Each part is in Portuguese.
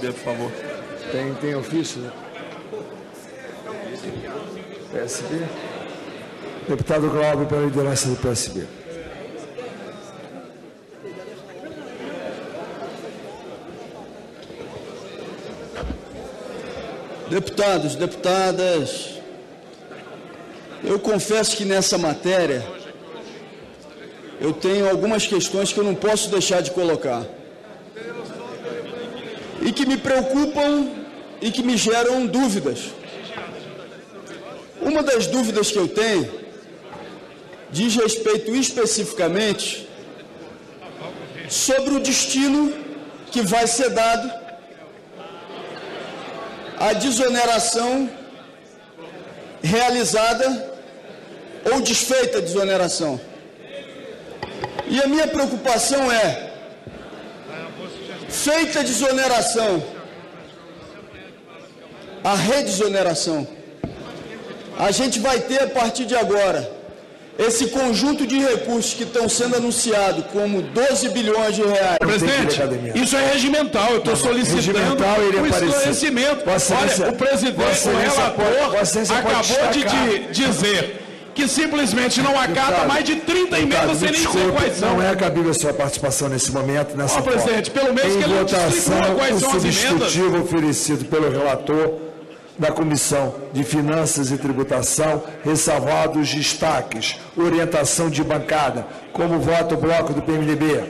PSB, por favor. Tem ofício, né? PSB. Deputado Glauber, pela liderança do PSB. Deputados, deputadas, eu confesso que nessa matéria eu tenho algumas questões que eu não posso deixar de colocar e que me preocupam e que me geram dúvidas. Uma das dúvidas que eu tenho diz respeito especificamente sobre o destino que vai ser dado à desoneração realizada ou desfeita a desoneração. E a minha preocupação é, feita a desoneração, a redesoneração, a gente vai ter a partir de agora esse conjunto de recursos que estão sendo anunciados como 12 bilhões de reais. Presidente, isso é regimental, eu estou solicitando o esclarecimento. Olha, o presidente, o relator, acabou de dizer que simplesmente não acata mais de 30 emendas sem nem dizer quais são. Não é cabível a sua participação nesse momento, nessa forma. Presidente, pelo menos que ele não distribua quais são as emendas. O substitutivo oferecido pelo relator da Comissão de Finanças e Tributação, ressalvados os destaques, orientação de bancada, como vota o bloco do PMDB.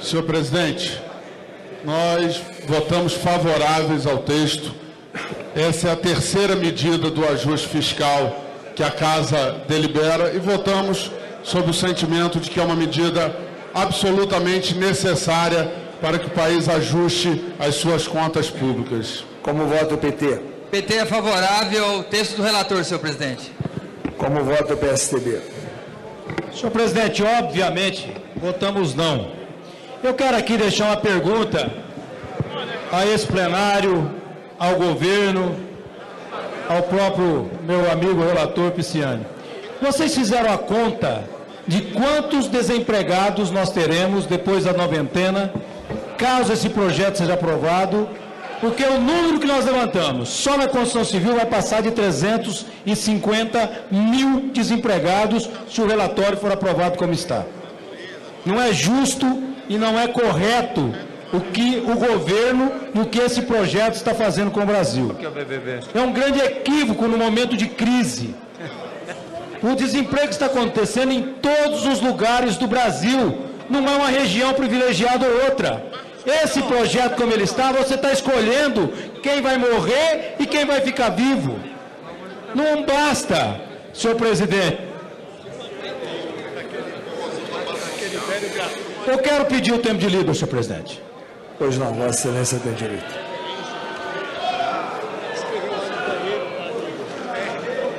Senhor presidente, nós votamos favoráveis ao texto. Essa é a terceira medida do ajuste fiscal que a Casa delibera e votamos sob o sentimento de que é uma medida absolutamente necessária para que o país ajuste as suas contas públicas. Como vota o PT? PT é favorável ao texto do relator, senhor presidente. Como vota o PSDB? Senhor presidente, obviamente, votamos não. Eu quero aqui deixar uma pergunta a esse plenário, ao governo, ao próprio meu amigo relator Pisciani. Vocês fizeram a conta de quantos desempregados nós teremos depois da noventena, caso esse projeto seja aprovado, porque o número que nós levantamos, só na construção civil, vai passar de 350 mil desempregados se o relatório for aprovado como está. Não é justo e não é correto o que o governo e o que esse projeto está fazendo com o Brasil. É um grande equívoco no momento de crise. O desemprego está acontecendo em todos os lugares do Brasil, não é uma região privilegiada ou outra. Esse projeto, como ele está, você está escolhendo quem vai morrer e quem vai ficar vivo. Não basta, senhor presidente. Eu quero pedir o tempo de livre, senhor presidente. Pois não, Vossa Excelência tem direito.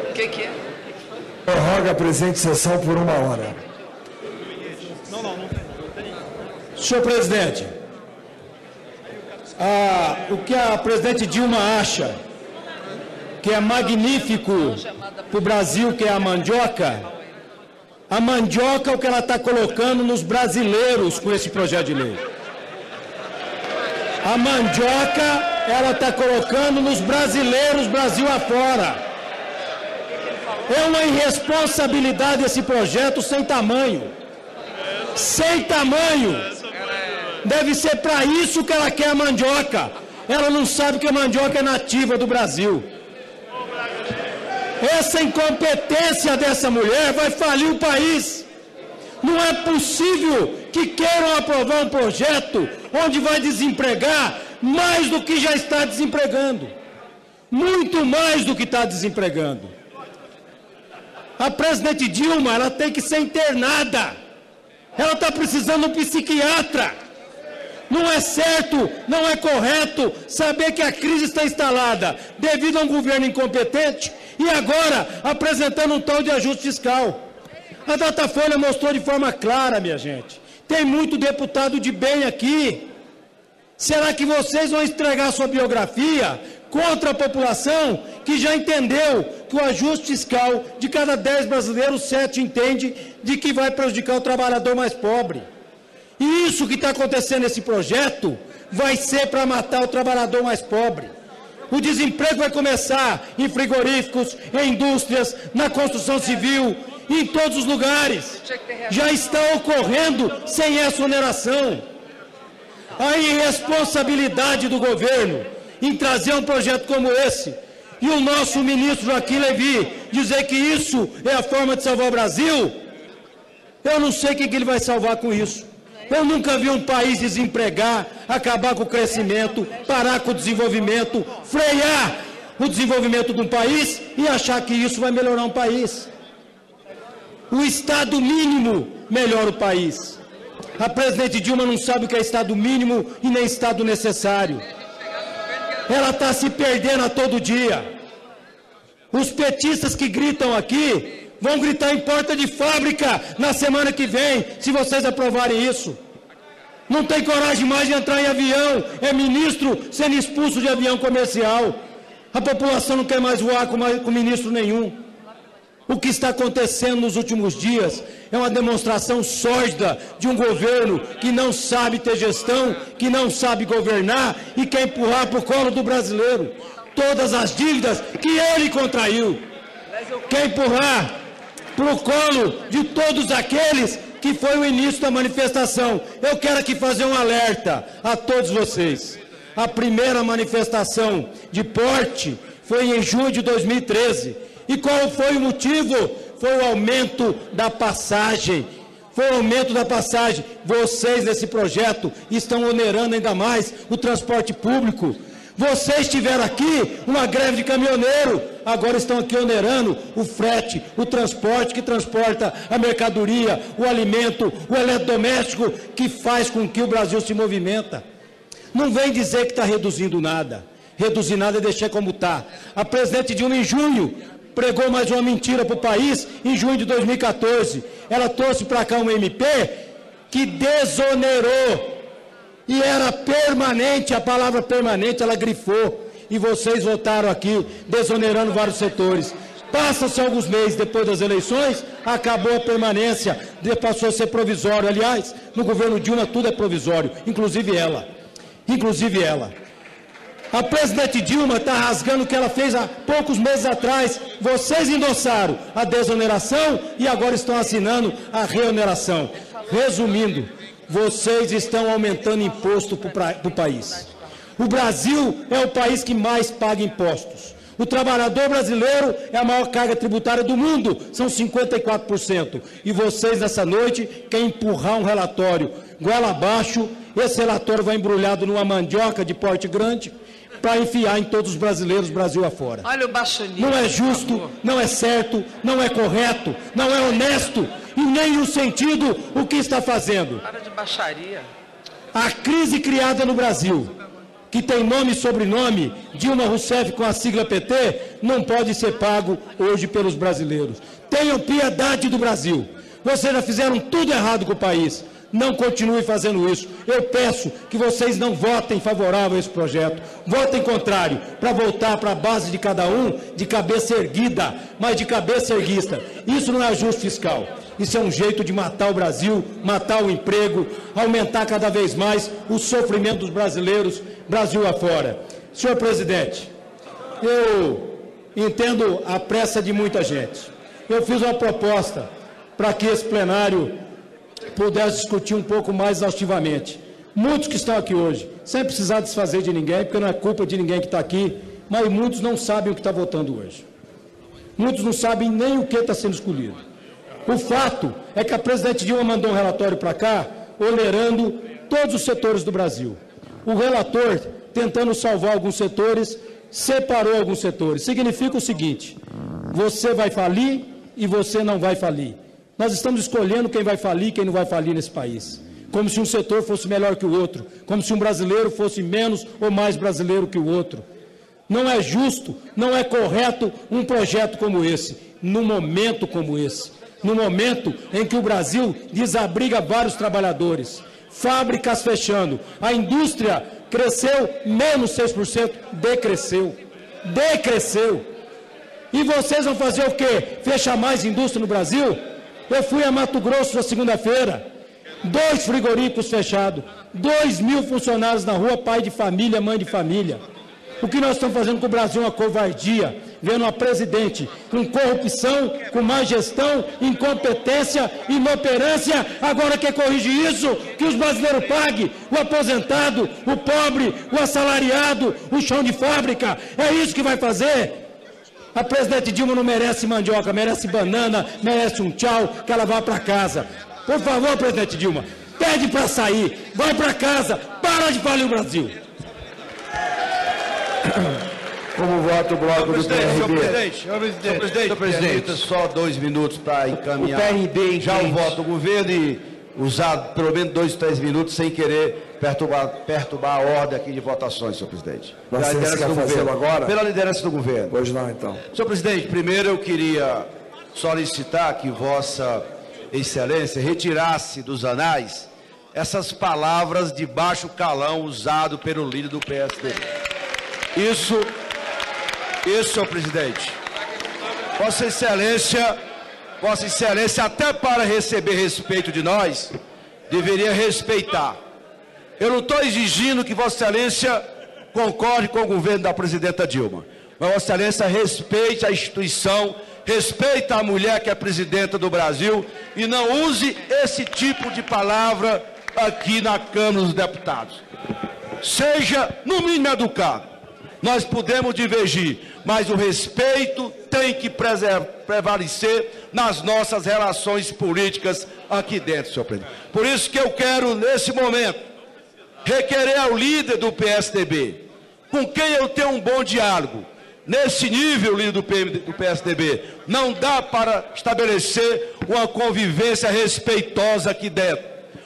O que é? Prorroga a presente sessão por 1 hora. Senhor presidente, o que a presidente Dilma acha que é magnífico para o Brasil, que é a mandioca, o que ela está colocando nos brasileiros com esse projeto de lei. A mandioca, ela está colocando nos brasileiros, Brasil afora. É uma irresponsabilidade esse projeto sem tamanho. Sem tamanho. Deve ser para isso que ela quer a mandioca. Ela não sabe que a mandioca é nativa do Brasil. Essa incompetência dessa mulher vai falir o país. Não é possível que queiram aprovar um projeto onde vai desempregar mais do que já está desempregando. Muito mais do que está desempregando. A presidente Dilma, ela tem que ser internada. Ela está precisando de um psiquiatra. Não é certo, não é correto saber que a crise está instalada devido a um governo incompetente e agora apresentando um tal de ajuste fiscal. A Datafolha mostrou de forma clara, minha gente. Tem muito deputado de bem aqui. Será que vocês vão entregar sua biografia contra a população que já entendeu que o ajuste fiscal de cada 10 brasileiros, 7 entende de que vai prejudicar o trabalhador mais pobre. E isso que está acontecendo nesse projeto vai ser para matar o trabalhador mais pobre. O desemprego vai começar em frigoríficos, em indústrias, na construção civil, em todos os lugares. Já está ocorrendo sem essa oneração. A irresponsabilidade do governo em trazer um projeto como esse e o nosso ministro Joaquim Levy dizer que isso é a forma de salvar o Brasil, eu não sei o que ele vai salvar com isso. Eu nunca vi um país desempregar, acabar com o crescimento, parar com o desenvolvimento, frear o desenvolvimento de um país e achar que isso vai melhorar um país. O Estado mínimo melhora o país. A presidente Dilma não sabe o que é Estado mínimo e nem Estado necessário. Ela está se perdendo a todo dia. Os petistas que gritam aqui vão gritar em porta de fábrica na semana que vem, se vocês aprovarem isso. Não tem coragem mais de entrar em avião, é ministro sendo expulso de avião comercial. A população não quer mais voar com ministro nenhum. O que está acontecendo nos últimos dias é uma demonstração sórdida de um governo que não sabe ter gestão, que não sabe governar e quer empurrar para o colo do brasileiro todas as dívidas que ele contraiu. Quer empurrar para o colo de todos aqueles que foi o início da manifestação. Eu quero aqui fazer um alerta a todos vocês. A primeira manifestação de porte foi em junho de 2013. E qual foi o motivo? Foi o aumento da passagem. Foi o aumento da passagem. Vocês, nesse projeto, estão onerando ainda mais o transporte público. Vocês tiveram aqui uma greve de caminhoneiro, agora estão aqui onerando o frete, o transporte que transporta a mercadoria, o alimento, o eletrodoméstico, que faz com que o Brasil se movimenta. Não vem dizer que está reduzindo nada. Reduzir nada é deixar como está. A presidente Dilma, em junho, pregou mais uma mentira para o país, em junho de 2014. Ela trouxe para cá um MP que desonerou. E era permanente, a palavra permanente ela grifou. E vocês votaram aqui, desonerando vários setores. Passa-se alguns meses depois das eleições, acabou a permanência, passou a ser provisório. Aliás, no governo Dilma tudo é provisório, inclusive ela. Inclusive ela. A presidente Dilma está rasgando o que ela fez há poucos meses atrás. Vocês endossaram a desoneração e agora estão assinando a reoneração. Resumindo, vocês estão aumentando imposto para o país. O Brasil é o país que mais paga impostos. O trabalhador brasileiro é a maior carga tributária do mundo, são 54%. E vocês, nessa noite, querem empurrar um relatório goela abaixo. Esse relatório vai embrulhado numa mandioca de porte grande para enfiar em todos os brasileiros, Brasil afora. Olha o baixonismo. Não é justo, não é certo, não é correto, não é honesto e nem no sentido o que está fazendo. Para de baixaria. A crise criada no Brasil, que tem nome e sobrenome, Dilma Rousseff com a sigla PT, não pode ser pago hoje pelos brasileiros. Tenham piedade do Brasil. Vocês já fizeram tudo errado com o país. Não continue fazendo isso. Eu peço que vocês não votem favorável a esse projeto. Votem contrário, para voltar para a base de cada um, de cabeça erguida, mas de cabeça erguista. Isso não é ajuste fiscal. Isso é um jeito de matar o Brasil, matar o emprego, aumentar cada vez mais o sofrimento dos brasileiros, Brasil afora. Senhor presidente, eu entendo a pressa de muita gente. Eu fiz uma proposta para que esse plenário pudesse discutir um pouco mais exaustivamente. Muitos que estão aqui hoje, sem precisar desfazer de ninguém, porque não é culpa de ninguém que está aqui, mas muitos não sabem o que está votando hoje. Muitos não sabem nem o que está sendo escolhido. O fato é que a presidente Dilma mandou um relatório para cá, onerando todos os setores do Brasil. O relator, tentando salvar alguns setores, separou alguns setores. Significa o seguinte: você vai falir e você não vai falir. Nós estamos escolhendo quem vai falir e quem não vai falir nesse país. Como se um setor fosse melhor que o outro, como se um brasileiro fosse menos ou mais brasileiro que o outro. Não é justo, não é correto um projeto como esse, num momento como esse. No momento em que o Brasil desabriga vários trabalhadores, fábricas fechando, a indústria cresceu menos 6%, decresceu. Decresceu. E vocês vão fazer o quê? Fechar mais indústria no Brasil? Eu fui a Mato Grosso na segunda-feira, 2 frigoríficos fechados, 2.000 funcionários na rua, pai de família, mãe de família. O que nós estamos fazendo com o Brasil é uma covardia, vendo uma presidente com corrupção, com má gestão, incompetência, inoperância, agora quer corrigir isso, que os brasileiros paguem, o aposentado, o pobre, o assalariado, o chão de fábrica, é isso que vai fazer? A presidente Dilma não merece mandioca, merece banana, merece um tchau, que ela vá para casa. Por favor, presidente Dilma, pede para sair, vai para casa, para de falir o Brasil. Como vota o bloco do PRB? Senhor presidente, só 2 minutos para encaminhar. O PRB já o voto do governo e usar pelo menos 2, 3 minutos sem querer perturbar a ordem aqui de votações, senhor presidente. Você quer fazê-lo agora? Pela liderança do governo. Pois não, então. Senhor presidente, primeiro eu queria solicitar que Vossa Excelência retirasse dos anais essas palavras de baixo calão usado pelo líder do PSDB. Isso, senhor presidente. Vossa Excelência, até para receber respeito de nós, deveria respeitar. Eu não estou exigindo que Vossa Excelência concorde com o governo da presidenta Dilma. Mas Vossa Excelência respeite a instituição, respeite a mulher que é presidenta do Brasil e não use esse tipo de palavra aqui na Câmara dos Deputados. Seja, no mínimo, educado. Nós podemos divergir, mas o respeito tem que prevalecer nas nossas relações políticas aqui dentro, senhor presidente. Por isso que eu quero, nesse momento, requerer ao líder do PSDB, com quem eu tenho um bom diálogo. Nesse nível, líder do PSDB, não dá para estabelecer uma convivência respeitosa aqui dentro.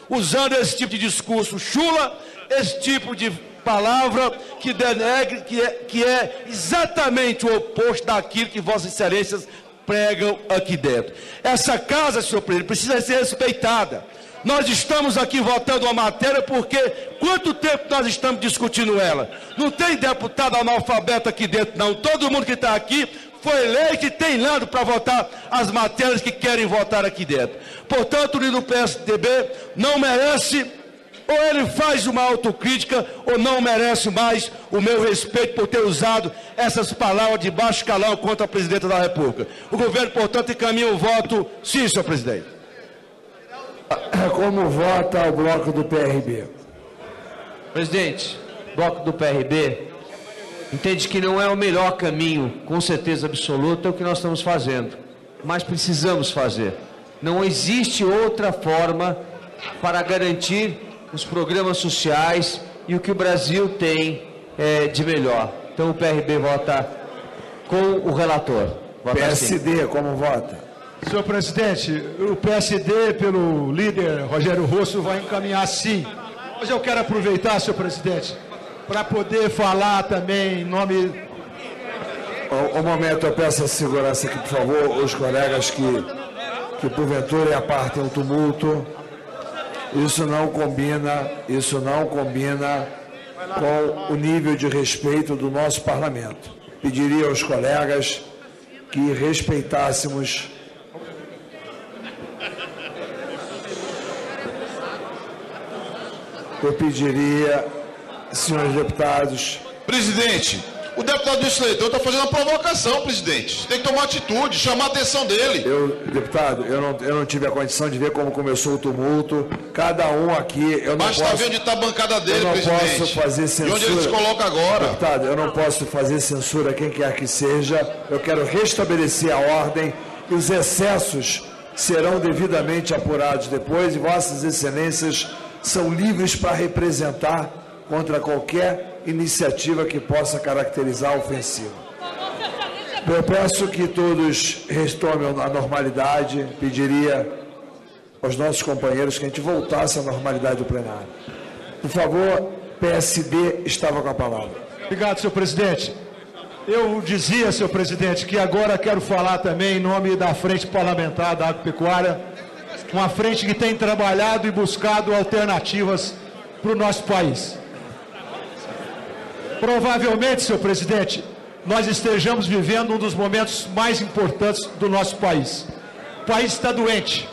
Usando esse tipo de discurso chula, esse tipo de palavra que denegre, que é exatamente o oposto daquilo que Vossas Excelências pregam aqui dentro. Essa casa, senhor presidente, precisa ser respeitada. Nós estamos aqui votando uma matéria porque quanto tempo nós estamos discutindo ela? Não tem deputado analfabeto aqui dentro, não. Todo mundo que está aqui foi eleito e tem lado para votar as matérias que querem votar aqui dentro. Portanto, o líder do PSDB não merece, ou ele faz uma autocrítica, ou não merece mais o meu respeito por ter usado essas palavras de baixo calão contra a presidenta da República. O governo, portanto, encaminha o voto sim, senhor presidente. Como vota o bloco do PRB? Presidente, o bloco do PRB entende que não é o melhor caminho, com certeza absoluta, o que nós estamos fazendo, mas precisamos fazer. Não existe outra forma para garantir os programas sociais e o que o Brasil tem de melhor. Então o PRB vota com o relator. Vota PSD, sim. Como vota? Senhor presidente, o PSD, pelo líder Rogério Rosso, vai encaminhar sim. Mas eu quero aproveitar, senhor presidente, para poder falar também em nome... Um momento, eu peço a segurança aqui, por favor, os colegas que porventura apartem o tumulto. Isso não combina com o nível de respeito do nosso parlamento. Pediria aos colegas que respeitássemos eu pediria, senhores deputados... Presidente, o deputado Luiz Leitão está fazendo uma provocação, presidente. Você tem que tomar atitude, chamar a atenção dele. Deputado, eu não tive a condição de ver como começou o tumulto. Cada um aqui... Mas está vendo onde está a bancada dele, presidente. Eu não posso fazer censura. E onde ele se coloca agora. Deputado, eu não posso fazer censura a quem quer que seja. Eu quero restabelecer a ordem e os excessos serão devidamente apurados depois e Vossas Excelências são livres para representar contra qualquer iniciativa que possa caracterizar a ofensiva. Eu peço que todos retomem a normalidade, pediria aos nossos companheiros que a gente voltasse à normalidade do plenário. Por favor, PSD estava com a palavra. Obrigado, senhor presidente. Eu dizia, senhor presidente, que agora quero falar também em nome da Frente Parlamentar da Agropecuária, uma frente que tem trabalhado e buscado alternativas para o nosso país. Provavelmente, senhor presidente, nós estejamos vivendo um dos momentos mais importantes do nosso país. O país está doente.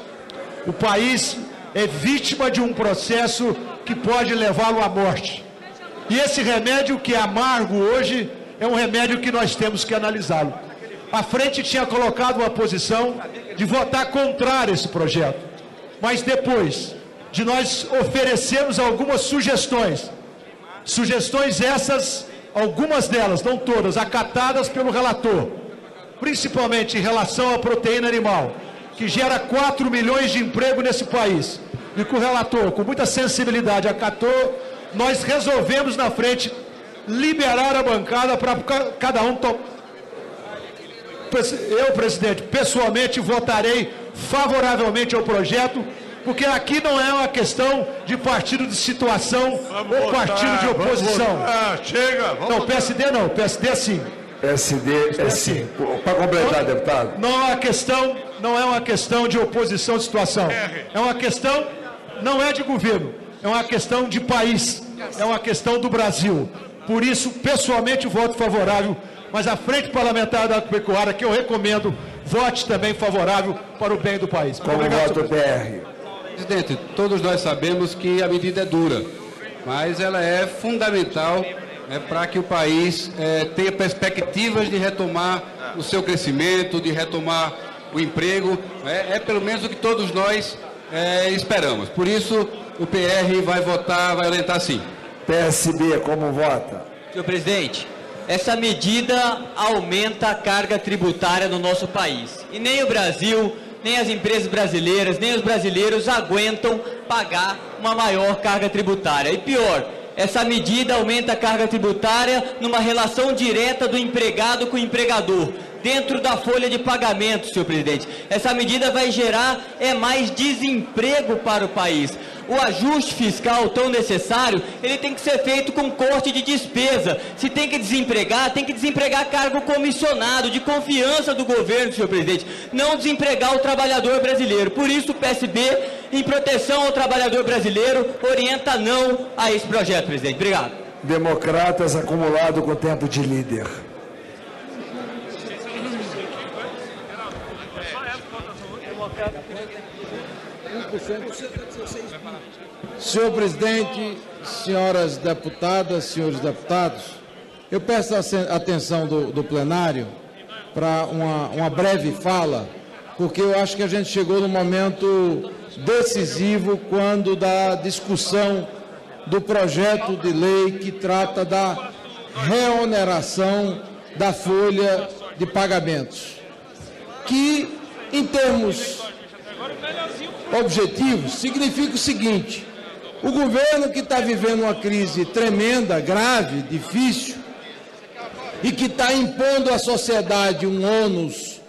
O país é vítima de um processo que pode levá-lo à morte. E esse remédio, que é amargo hoje, é um remédio que nós temos que analisá-lo. A frente tinha colocado uma posição de votar contrário a esse projeto. Mas depois de nós oferecermos algumas sugestões essas, algumas delas, não todas, acatadas pelo relator, principalmente em relação à proteína animal, que gera 4 milhões de emprego nesse país, e que o relator, com muita sensibilidade, acatou, nós resolvemos na frente liberar a bancada para cada um tomar. Eu, presidente, pessoalmente votarei favoravelmente ao projeto, porque aqui não é uma questão de partido de situação ou partido de oposição. Chega, vamos não, PSD não, PSD é sim. PSD é sim. Para completar, deputado. Não é uma questão de oposição de situação. É uma questão, não é de governo, é uma questão de país, é uma questão do Brasil. Por isso, pessoalmente, voto favorável, mas a Frente Parlamentar da Agropecuária, que eu recomendo, vote também favorável para o bem do país. Como voto PR? Presidente, todos nós sabemos que a medida é dura, mas ela é fundamental para que o país tenha perspectivas de retomar o seu crescimento, de retomar o emprego. É pelo menos o que todos nós esperamos. Por isso, o PR vai votar, vai orientar sim. PSB, como vota? Senhor presidente, essa medida aumenta a carga tributária no nosso país. E nem o Brasil, nem as empresas brasileiras, nem os brasileiros aguentam pagar uma maior carga tributária. E pior, essa medida aumenta a carga tributária numa relação direta do empregado com o empregador, dentro da folha de pagamento, senhor presidente. Essa medida vai gerar mais desemprego para o país. O ajuste fiscal tão necessário, ele tem que ser feito com corte de despesa. Se tem que desempregar cargo comissionado, de confiança do governo, senhor presidente, não desempregar o trabalhador brasileiro. Por isso o PSB, em proteção ao trabalhador brasileiro, orienta não a esse projeto, presidente. Obrigado. Democratas, acumulado com tempo de líder. Senhor presidente, senhoras deputadas, senhores deputados, eu peço a atenção do plenário para uma breve fala, porque eu acho que a gente chegou num momento decisivo quando da discussão do projeto de lei que trata da reoneração da folha de pagamentos, que, em termos objetivos, significa o seguinte: o governo que está vivendo uma crise tremenda, grave, difícil, e que está impondo à sociedade um ônus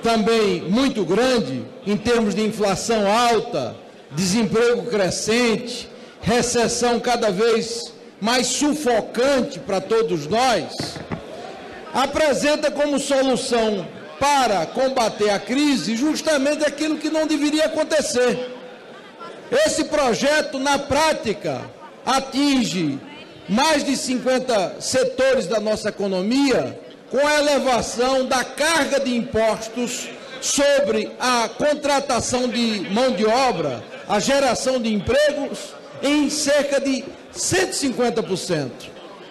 também muito grande, em termos de inflação alta, desemprego crescente, recessão cada vez mais sufocante para todos nós, apresenta como solução para combater a crise justamente aquilo que não deveria acontecer. Esse projeto, na prática, atinge mais de 50 setores da nossa economia, com a elevação da carga de impostos sobre a contratação de mão de obra, a geração de empregos, em cerca de 150%.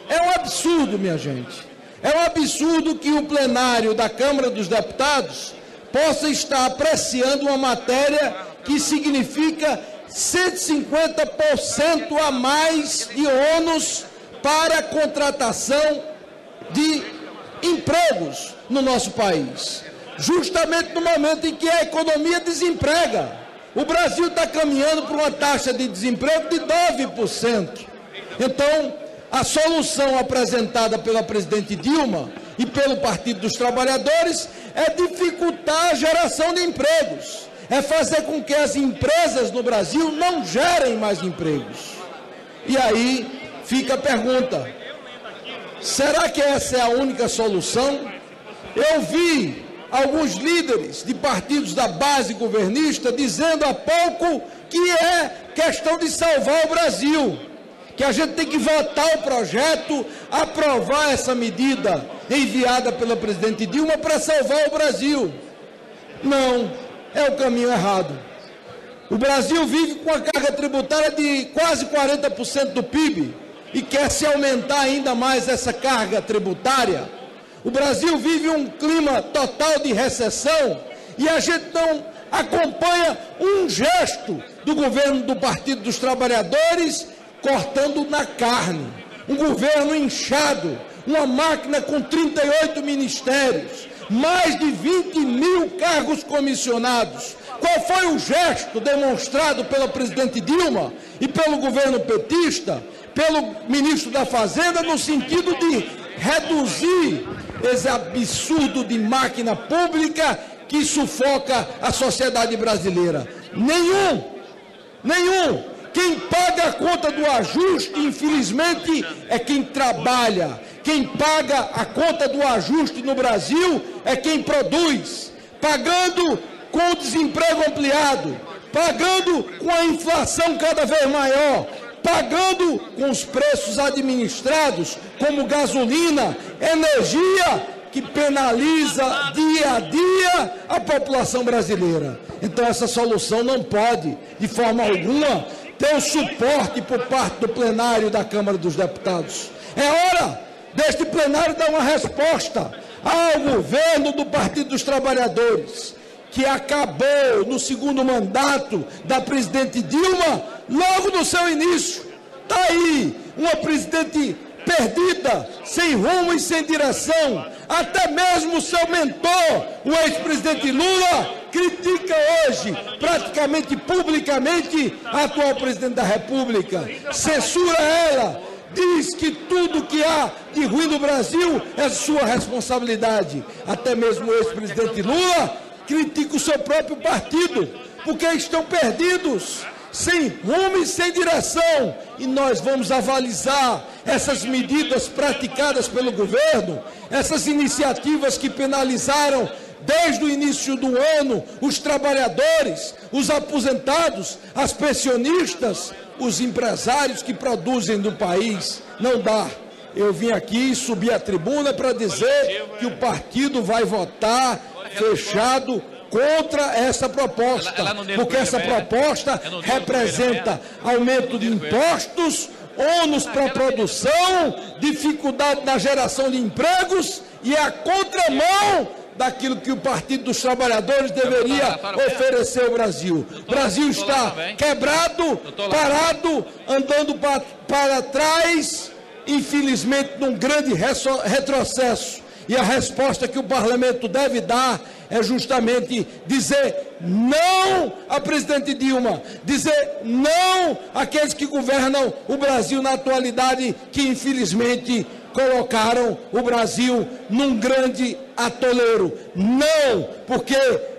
É um absurdo, minha gente. É um absurdo que o plenário da Câmara dos Deputados possa estar apreciando uma matéria que significa 150% a mais de ônus para a contratação de empregos no nosso país. Justamente no momento em que a economia desemprega. O Brasil está caminhando para uma taxa de desemprego de 9%. Então, a solução apresentada pela presidente Dilma e pelo Partido dos Trabalhadores é dificultar a geração de empregos, é fazer com que as empresas no Brasil não gerem mais empregos. E aí fica a pergunta: será que essa é a única solução? Eu vi alguns líderes de partidos da base governista dizendo há pouco que é questão de salvar o Brasil, que a gente tem que votar o projeto, aprovar essa medida enviada pela presidente Dilma para salvar o Brasil. Não, é o caminho errado. O Brasil vive com a carga tributária de quase 40% do PIB e quer se aumentar ainda mais essa carga tributária. O Brasil vive um clima total de recessão e a gente não acompanha um gesto do governo do Partido dos Trabalhadores cortando na carne. Um governo inchado, uma máquina com 38 ministérios, mais de 20 mil cargos comissionados. Qual foi o gesto demonstrado pela presidente Dilma e pelo governo petista, pelo ministro da Fazenda, no sentido de reduzir esse absurdo de máquina pública que sufoca a sociedade brasileira? Nenhum. Quem paga a conta do ajuste, infelizmente, é quem trabalha. Quem paga a conta do ajuste no Brasil é quem produz, pagando com o desemprego ampliado, pagando com a inflação cada vez maior, pagando com os preços administrados, como gasolina, energia, que penaliza dia a dia a população brasileira. Então essa solução não pode, de forma alguma, ter o suporte por parte do plenário da Câmara dos Deputados. É hora deste plenário dar uma resposta ao governo do Partido dos Trabalhadores, que acabou no segundo mandato da presidente Dilma, logo no seu início. Está aí uma presidente perdida, sem rumo e sem direção. Até mesmo o seu mentor, o ex-presidente Lula, critica hoje, praticamente publicamente, a atual presidente da República. Censura ela, diz que tudo que há de ruim no Brasil é sua responsabilidade. Até mesmo o ex-presidente Lula critica o seu próprio partido, porque estão perdidos, sem rumo e sem direção. E nós vamos avalizar essas medidas praticadas pelo governo, essas iniciativas que penalizaram desde o início do ano os trabalhadores, os aposentados, as pensionistas, os empresários que produzem no país. Não dá. Eu vim aqui subir a tribuna para dizer que o partido vai votar fechado contra essa proposta, porque essa proposta representa aumento de impostos, ônus para a produção, dificuldade na geração de empregos e a contramão daquilo que o Partido dos Trabalhadores deveria oferecer ao Brasil. O Brasil está quebrado, parado, andando para trás, infelizmente num grande retrocesso. E a resposta que o parlamento deve dar é justamente dizer não à presidente Dilma, dizer não àqueles que governam o Brasil na atualidade, que infelizmente colocaram o Brasil num grande atoleiro. Não, porque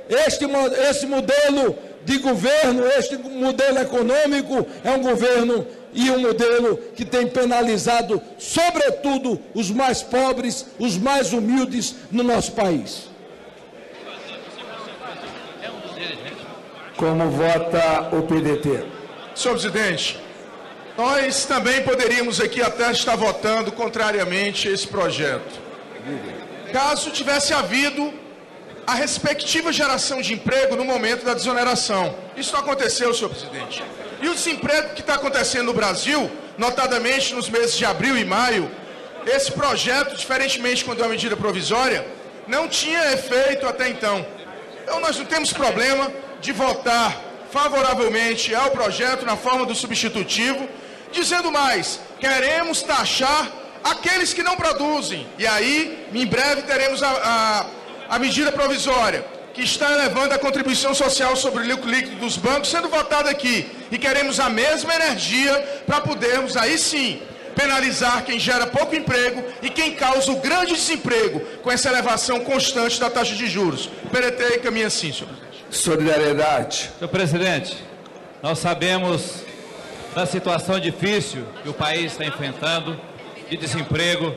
esse modelo de governo, este modelo econômico é um governo e um modelo que tem penalizado, sobretudo, os mais pobres, os mais humildes no nosso país. Como vota o PDT? Senhor presidente, nós também poderíamos aqui até estar votando contrariamente a esse projeto, caso tivesse havido a respectiva geração de emprego no momento da desoneração. Isso não aconteceu, senhor presidente. E o desemprego que está acontecendo no Brasil, notadamente nos meses de abril e maio, esse projeto, diferentemente quando é uma medida provisória, não tinha efeito até então. Então nós não temos problema de votar favoravelmente ao projeto na forma do substitutivo, dizendo mais, queremos taxar aqueles que não produzem. E aí, em breve, teremos a medida provisória, que está elevando a contribuição social sobre o lucro líquido dos bancos, sendo votada aqui. E queremos a mesma energia para podermos, aí sim, penalizar quem gera pouco emprego e quem causa o grande desemprego com essa elevação constante da taxa de juros. O PDT caminha assim, senhor presidente. Solidariedade. Senhor presidente, nós sabemos da situação difícil que o país está enfrentando, de desemprego.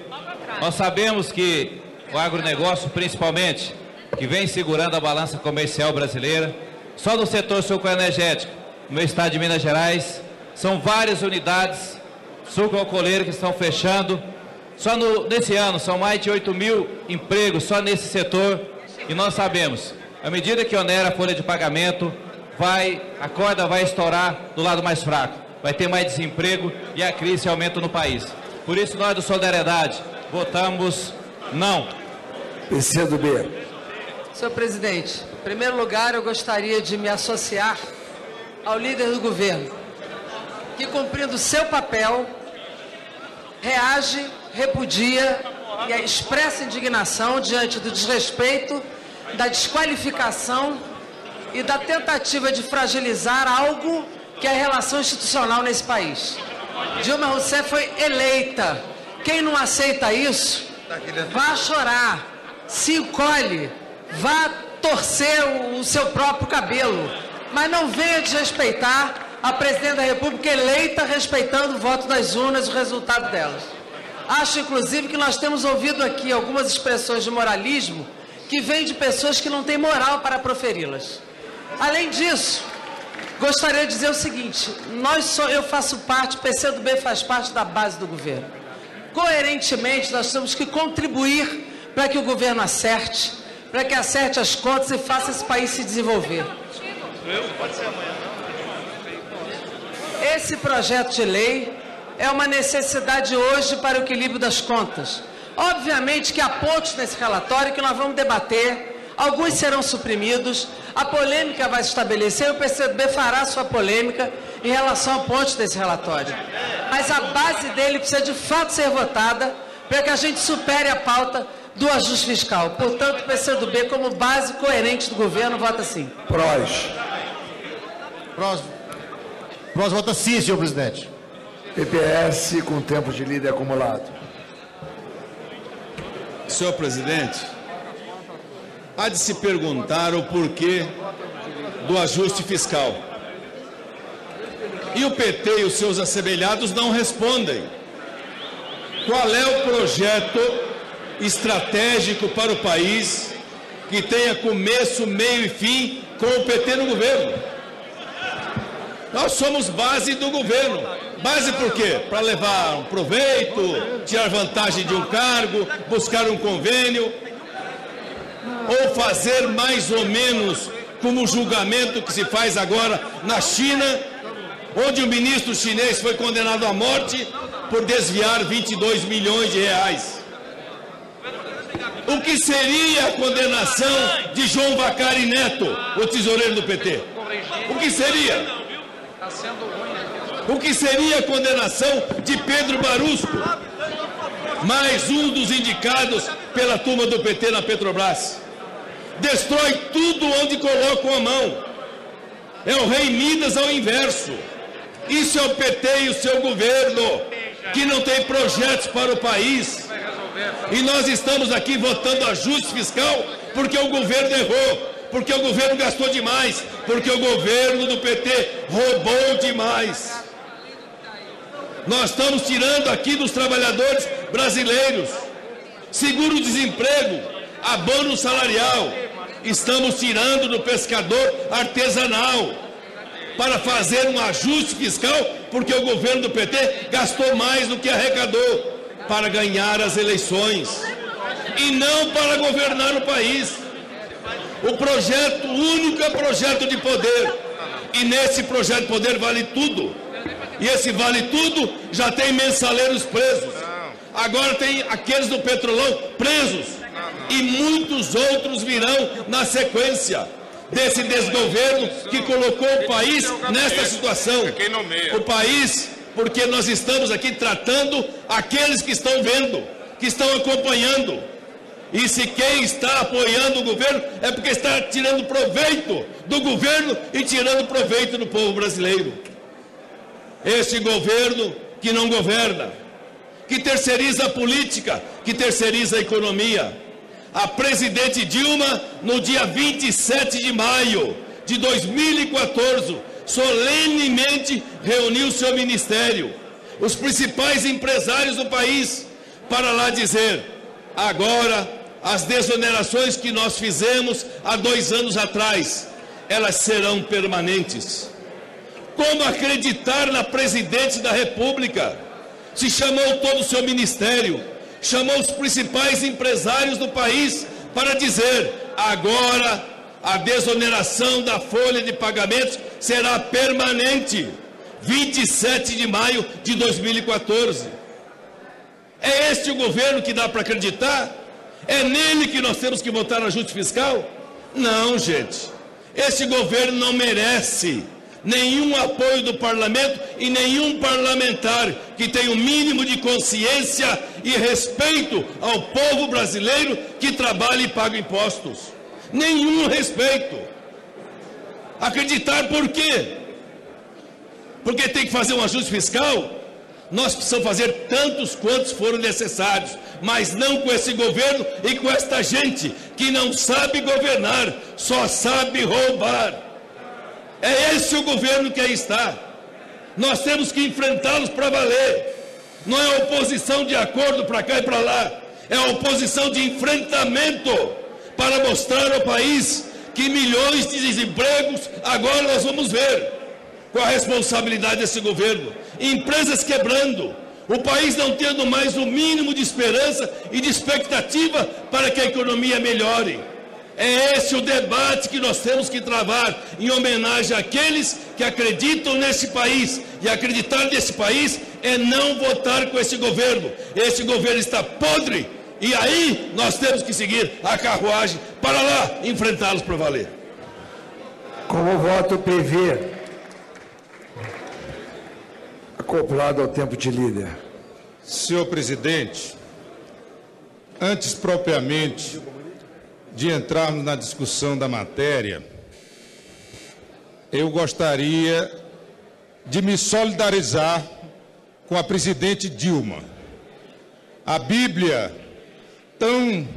Nós sabemos que o agronegócio, principalmente, que vem segurando a balança comercial brasileira, só no setor sucroenergético, no meu estado de Minas Gerais, são várias unidades sucroalcooleiras que estão fechando. Só nesse ano são mais de 8 mil empregos só nesse setor. E nós sabemos, à medida que onera a folha de pagamento, a corda vai estourar do lado mais fraco. Vai ter mais desemprego e a crise aumenta no país. Por isso, nós do Solidariedade votamos não. PCdoB. Senhor presidente, em primeiro lugar, eu gostaria de me associar ao líder do governo, que, cumprindo seu papel, reage, repudia e expressa indignação diante do desrespeito, da desqualificação e da tentativa de fragilizar algo que é a relação institucional nesse país. Dilma Rousseff foi eleita. Quem não aceita isso, vá chorar, se encolhe, vá torcer o seu próprio cabelo, mas não venha desrespeitar a presidente da República eleita respeitando o voto das urnas e o resultado delas. Acho, inclusive, que nós temos ouvido aqui algumas expressões de moralismo que vêm de pessoas que não têm moral para proferi-las. Além disso, gostaria de dizer o seguinte: eu faço parte, o PCdoB faz parte da base do governo. Coerentemente, nós temos que contribuir para que o governo acerte, para que acerte as contas e faça esse país se desenvolver. Esse projeto de lei é uma necessidade hoje para o equilíbrio das contas. Obviamente que há pontos nesse relatório que nós vamos debater, alguns serão suprimidos, a polêmica vai se estabelecer e o PCdoB fará sua polêmica em relação a pontos desse relatório. Mas a base dele precisa de fato ser votada para que a gente supere a pauta do ajuste fiscal. Portanto, o PCdoB, como base coerente do governo, vota sim. Prós vota sim, senhor presidente. PPS com tempo de líder acumulado. Senhor presidente, há de se perguntar o porquê do ajuste fiscal. E o PT e os seus assemelhados não respondem. Qual é o projeto estratégico para o país que tenha começo, meio e fim com o PT no governo? Nós somos base do governo. Base por quê? Para levar um proveito, tirar vantagem de um cargo, buscar um convênio, ou fazer mais ou menos como o julgamento que se faz agora na China, onde o ministro chinês foi condenado à morte por desviar 22 milhões de reais. O que seria a condenação de João Vacari Neto, o tesoureiro do PT? O que seria? O que seria a condenação de Pedro Barusco, mais um dos indicados pela turma do PT na Petrobras? Destrói tudo onde colocam a mão. É o rei Midas ao inverso. Isso é o PT e o seu governo, que não tem projetos para o país. E nós estamos aqui votando ajuste fiscal porque o governo errou, porque o governo gastou demais, porque o governo do PT roubou demais. Nós estamos tirando aqui dos trabalhadores brasileiros seguro-desemprego, abono salarial. Estamos tirando do pescador artesanal para fazer um ajuste fiscal, porque o governo do PT gastou mais do que arrecadou para ganhar as eleições e não para governar o país. O projeto, o único projeto de poder, e nesse projeto de poder vale tudo. E esse vale tudo já tem mensaleiros presos. Agora tem aqueles do Petrolão presos. E muitos outros virão na sequência desse desgoverno que colocou o país nesta situação. O país, porque nós estamos aqui tratando aqueles que estão vendo, que estão acompanhando. E se quem está apoiando o governo é porque está tirando proveito do governo e tirando proveito do povo brasileiro. Este governo que não governa, que terceiriza a política, que terceiriza a economia. A presidente Dilma, no dia 27 de maio de 2014, solenemente reuniu seu ministério, os principais empresários do país, para lá dizer: agora as desonerações que nós fizemos há 2 anos atrás, elas serão permanentes. Como acreditar na presidente da República? Se chamou todo o seu ministério, chamou os principais empresários do país para dizer: agora a desoneração da folha de pagamentos será permanente. 27 de maio de 2014. É este o governo que dá para acreditar? É nele que nós temos que votar no ajuste fiscal? Não, gente. Esse governo não merece nenhum apoio do parlamento e nenhum parlamentar que tenha o mínimo de consciência e respeito ao povo brasileiro que trabalha e paga impostos. Nenhum respeito. Acreditar por quê? Porque tem que fazer um ajuste fiscal? Nós precisamos fazer tantos quantos forem necessários, mas não com esse governo e com esta gente que não sabe governar, só sabe roubar. É esse o governo que aí está. Nós temos que enfrentá-los para valer. Não é oposição de acordo para cá e para lá, é oposição de enfrentamento para mostrar ao país que milhões de desempregos agora nós vamos ver. Com a responsabilidade desse governo, empresas quebrando, o país não tendo mais o mínimo de esperança e de expectativa para que a economia melhore. É esse o debate que nós temos que travar em homenagem àqueles que acreditam nesse país. E acreditar nesse país é não votar com esse governo. Esse governo está podre e aí nós temos que seguir a carruagem para lá enfrentá-los para valer. Como voto PV acoplado ao tempo de líder. Senhor presidente, antes propriamente de entrarmos na discussão da matéria, eu gostaria de me solidarizar com a presidente Dilma. A Bíblia, tão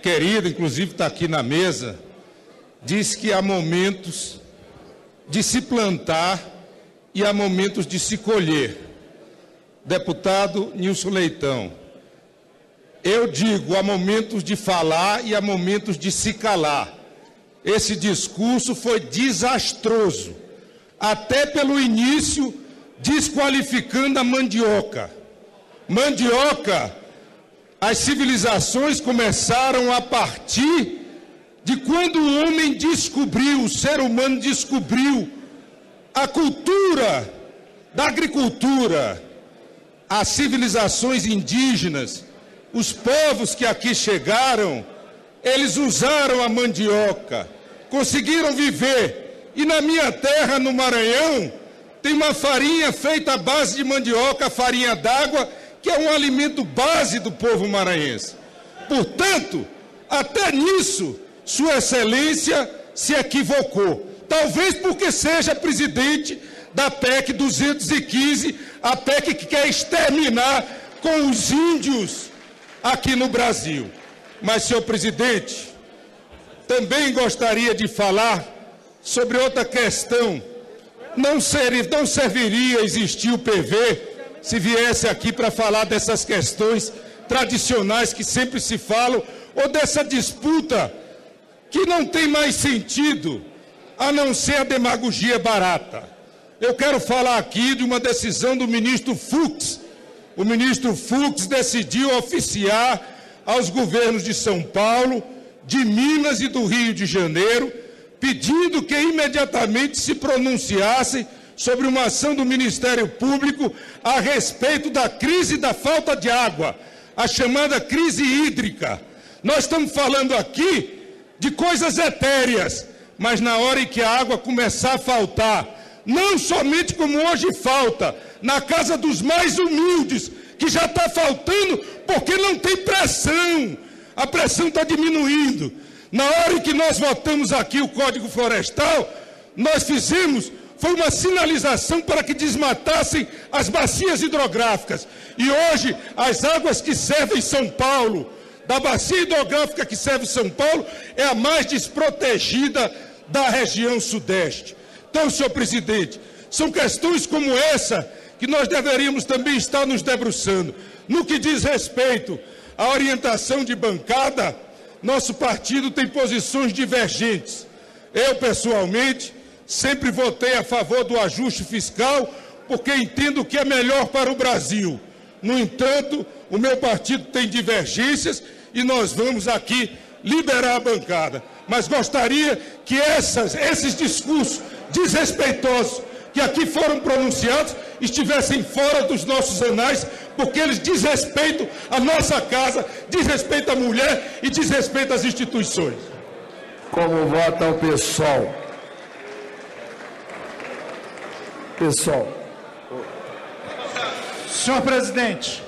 querida, inclusive está aqui na mesa, diz que há momentos de se plantar e há momentos de se colher. Deputado Nilson Leitão, eu digo, há momentos de falar e há momentos de se calar. Esse discurso foi desastroso, até pelo início, desqualificando a mandioca. Mandioca, as civilizações começaram a partir de quando o homem descobriu, o ser humano descobriu a cultura da agricultura. As civilizações indígenas, os povos que aqui chegaram, eles usaram a mandioca, conseguiram viver. E na minha terra, no Maranhão, tem uma farinha feita à base de mandioca, a farinha d'água, que é um alimento base do povo maranhense. Portanto, até nisso, Sua Excelência se equivocou. Talvez porque seja presidente da PEC 215, a PEC que quer exterminar com os índios aqui no Brasil. Mas, senhor presidente, também gostaria de falar sobre outra questão. Não serviria existir o PV se viesse aqui para falar dessas questões tradicionais que sempre se falam, ou dessa disputa que não tem mais sentido, a não ser a demagogia barata. Eu quero falar aqui de uma decisão do ministro Fux. O ministro Fux decidiu oficiar aos governos de São Paulo, de Minas e do Rio de Janeiro, pedindo que imediatamente se pronunciassem sobre uma ação do Ministério Público a respeito da crise da falta de água, a chamada crise hídrica. Nós estamos falando aqui de coisas etéreas, mas na hora em que a água começar a faltar, não somente como hoje falta, na casa dos mais humildes, que já está faltando porque não tem pressão, a pressão está diminuindo. Na hora em que nós votamos aqui o Código Florestal, nós foi uma sinalização para que desmatassem as bacias hidrográficas. E hoje, as águas que servem São Paulo, da bacia hidrográfica que serve São Paulo, é a mais desprotegida da região sudeste. Então, senhor presidente, são questões como essa que nós deveríamos também estar nos debruçando. No que diz respeito à orientação de bancada, nosso partido tem posições divergentes. Eu, pessoalmente, sempre votei a favor do ajuste fiscal, porque entendo que é melhor para o Brasil. No entanto, o meu partido tem divergências e nós vamos aqui liberar a bancada. mas gostaria que esses discursos desrespeitosos que aqui foram pronunciados estivessem fora dos nossos anais, porque eles desrespeitam a nossa casa, desrespeitam a mulher e desrespeitam as instituições. Como vota o PSOL? PSOL. Senhor presidente,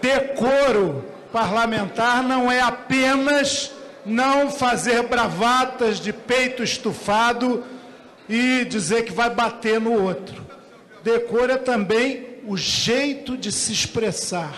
decoro parlamentar não é apenas não fazer bravatas de peito estufado e dizer que vai bater no outro. Decoro é também o jeito de se expressar.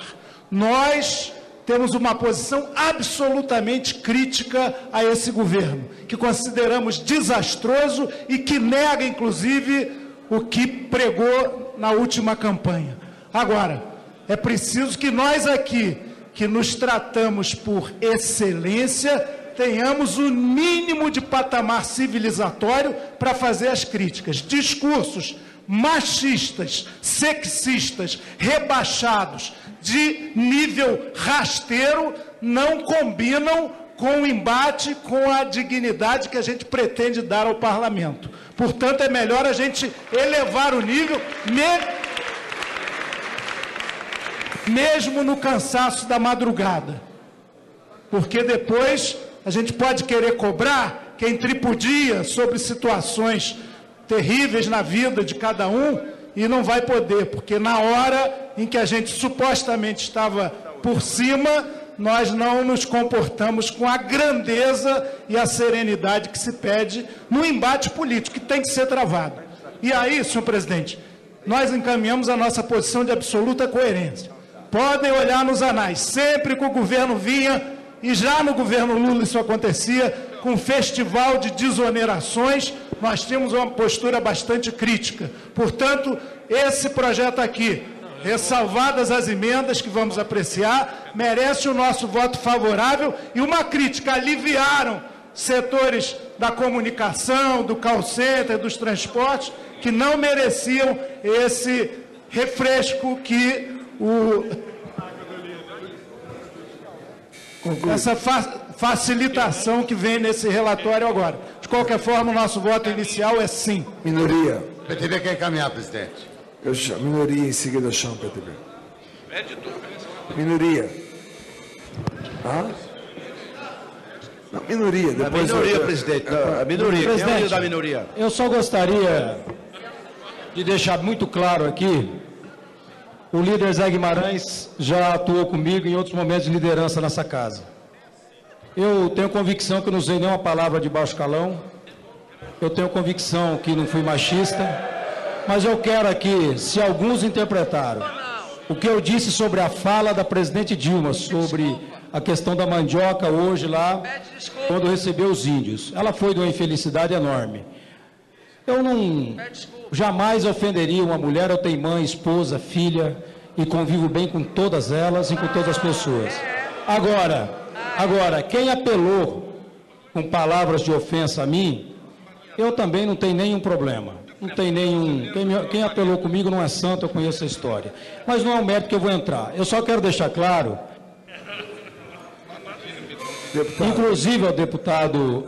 Nós temos uma posição absolutamente crítica a esse governo, que consideramos desastroso e que nega, inclusive, o que pregou na última campanha. Agora, é preciso que nós aqui, que nos tratamos por excelência, tenhamos o mínimo de patamar civilizatório para fazer as críticas. Discursos machistas, sexistas, rebaixados, de nível rasteiro, não combinam com o embate, com a dignidade que a gente pretende dar ao parlamento. Portanto, é melhor a gente elevar o nível, mesmo no cansaço da madrugada. Porque depois a gente pode querer cobrar quem tripudia sobre situações terríveis na vida de cada um e não vai poder, porque na hora em que a gente supostamente estava por cima, nós não nos comportamos com a grandeza e a serenidade que se pede no embate político, que tem que ser travado. E aí, senhor presidente, nós encaminhamos a nossa posição de absoluta coerência. Podem olhar nos anais, sempre que o governo vinha, e já no governo Lula isso acontecia, com um festival de desonerações, nós temos uma postura bastante crítica. Portanto, esse projeto aqui, ressalvadas as emendas que vamos apreciar, merece o nosso voto favorável e uma crítica. Aliviaram setores da comunicação, do call center, dos transportes, que não mereciam esse refresco que essa facilitação que vem nesse relatório agora. De qualquer forma, o nosso voto inicial é sim. Minoria. O PTB quer encaminhar, presidente. Eu chamo. Minoria, em seguida eu chamo o PTB. Minoria. Ah? Não, minoria. Depois minoria, presidente. A minoria. Quem é o líder da minoria? Eu só gostaria de deixar muito claro aqui, o líder Zé Guimarães já atuou comigo em outros momentos de liderança nessa casa. Eu tenho convicção que não usei nenhuma palavra de baixo calão, eu tenho convicção que não fui machista, mas eu quero aqui, se alguns interpretaram o que eu disse sobre a fala da presidente Dilma, sobre a questão da mandioca hoje lá, quando recebeu os índios, ela foi de uma infelicidade enorme. Eu jamais ofenderia uma mulher. Eu tenho mãe, esposa, filha e convivo bem com todas elas e com todas as pessoas. Agora, quem apelou com palavras de ofensa a mim, eu também não tenho nenhum problema. Não tem nenhum. Quem apelou comigo não é santo, eu conheço a história. Mas não é um mérito que eu vou entrar. Eu só quero deixar claro, inclusive ao deputado